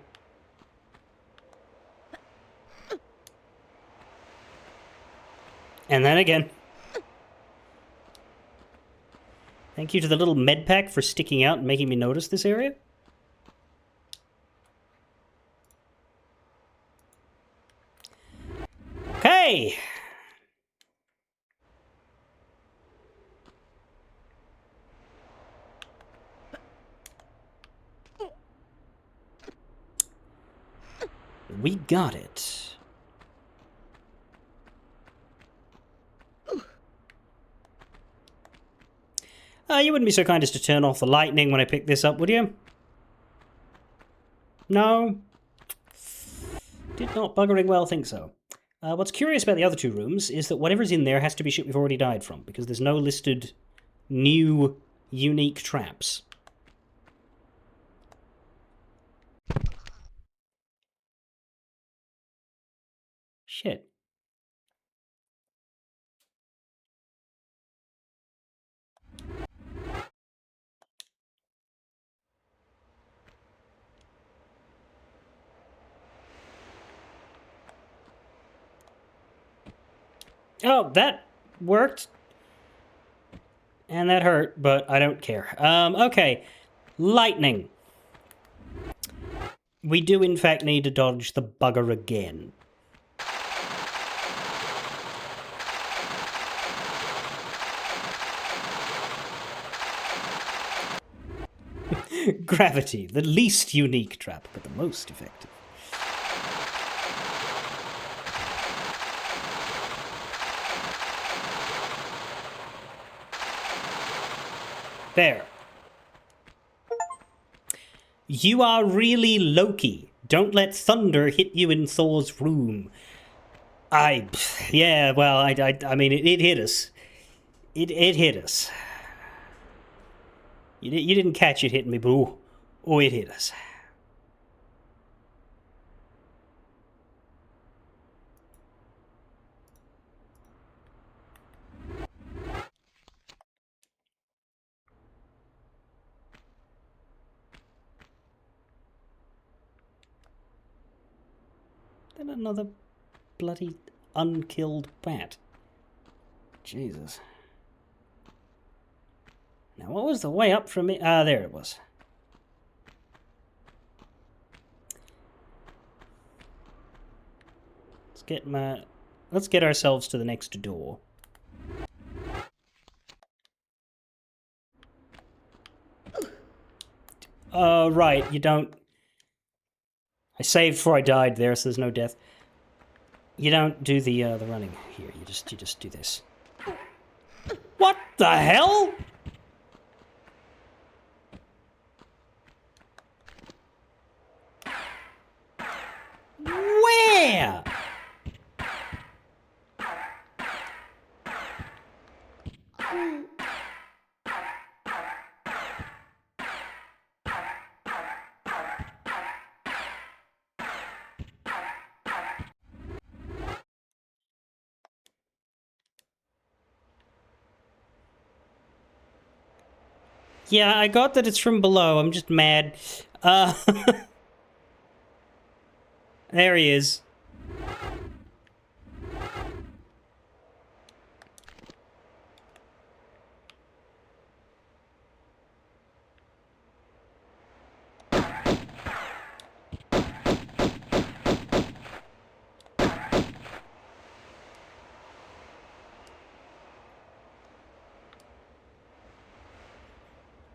And then again. Thank you to the little med pack for sticking out and making me notice this area. Okay. We got it. You wouldn't be so kind as to turn off the lightning when I pick this up, would you? No? Did not buggering well think so. What's curious about the other two rooms is that whatever's in there has to be shit we've already died from, because there's no listed new, unique traps. Shit. Oh, that worked. And that hurt, but I don't care. Okay. Lightning. We do, in fact, need to dodge the bugger again. Gravity, the least unique trap, but the most effective. There. You are really Loki. Don't let thunder hit you in Thor's room. Yeah, well, I mean, it hit us. It hit us. You didn't catch it hitting me, but oh, it hit us. Then another bloody unkilled bat. Jesus. Now, what was the way up from me? Ah, there it was. Let's get ourselves to the next door. Right, you don't... I saved before I died there, so there's no death. You don't do the running here. You just do this. What the hell? Where? Yeah, I got that it's from below. I'm just mad. There he is.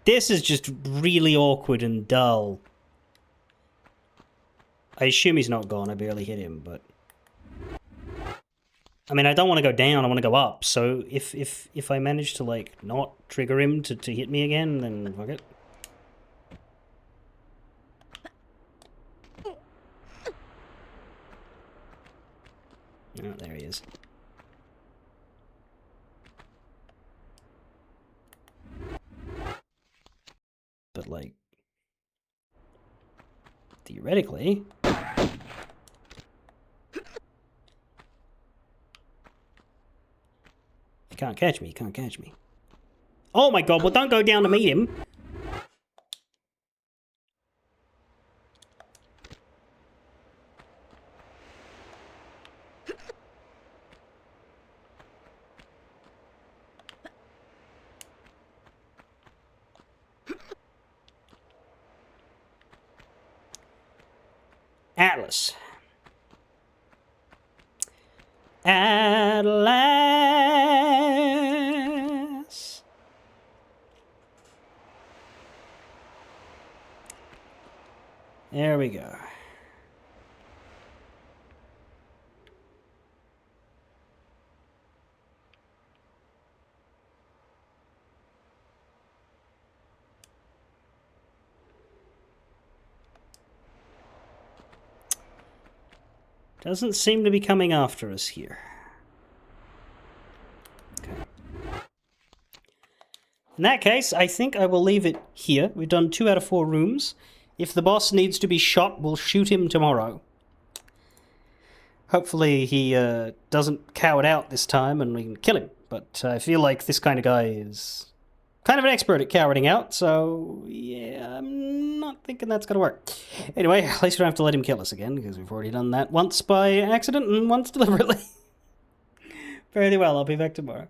This is just really awkward and dull. I assume he's not gone. I barely hit him, but... I mean, I don't want to go down. I want to go up. So if I manage to, like, not trigger him to hit me again, then fuck it. Oh, there he is. But, like... theoretically... You can't catch me, you can't catch me. Oh my god, well don't go down to meet him. Atlas. Atlas. There we go. Doesn't seem to be coming after us here. Okay. In that case, I think I will leave it here. We've done 2 out of 4 rooms. If the boss needs to be shot, we'll shoot him tomorrow. Hopefully he doesn't cow it out this time and we can kill him. But I feel like this kind of guy is kind of an expert at cowarding out, so yeah, I'm not thinking that's going to work. Anyway, at least we don't have to let him kill us again, because we've already done that once by accident and once deliberately. Very well, I'll be back tomorrow.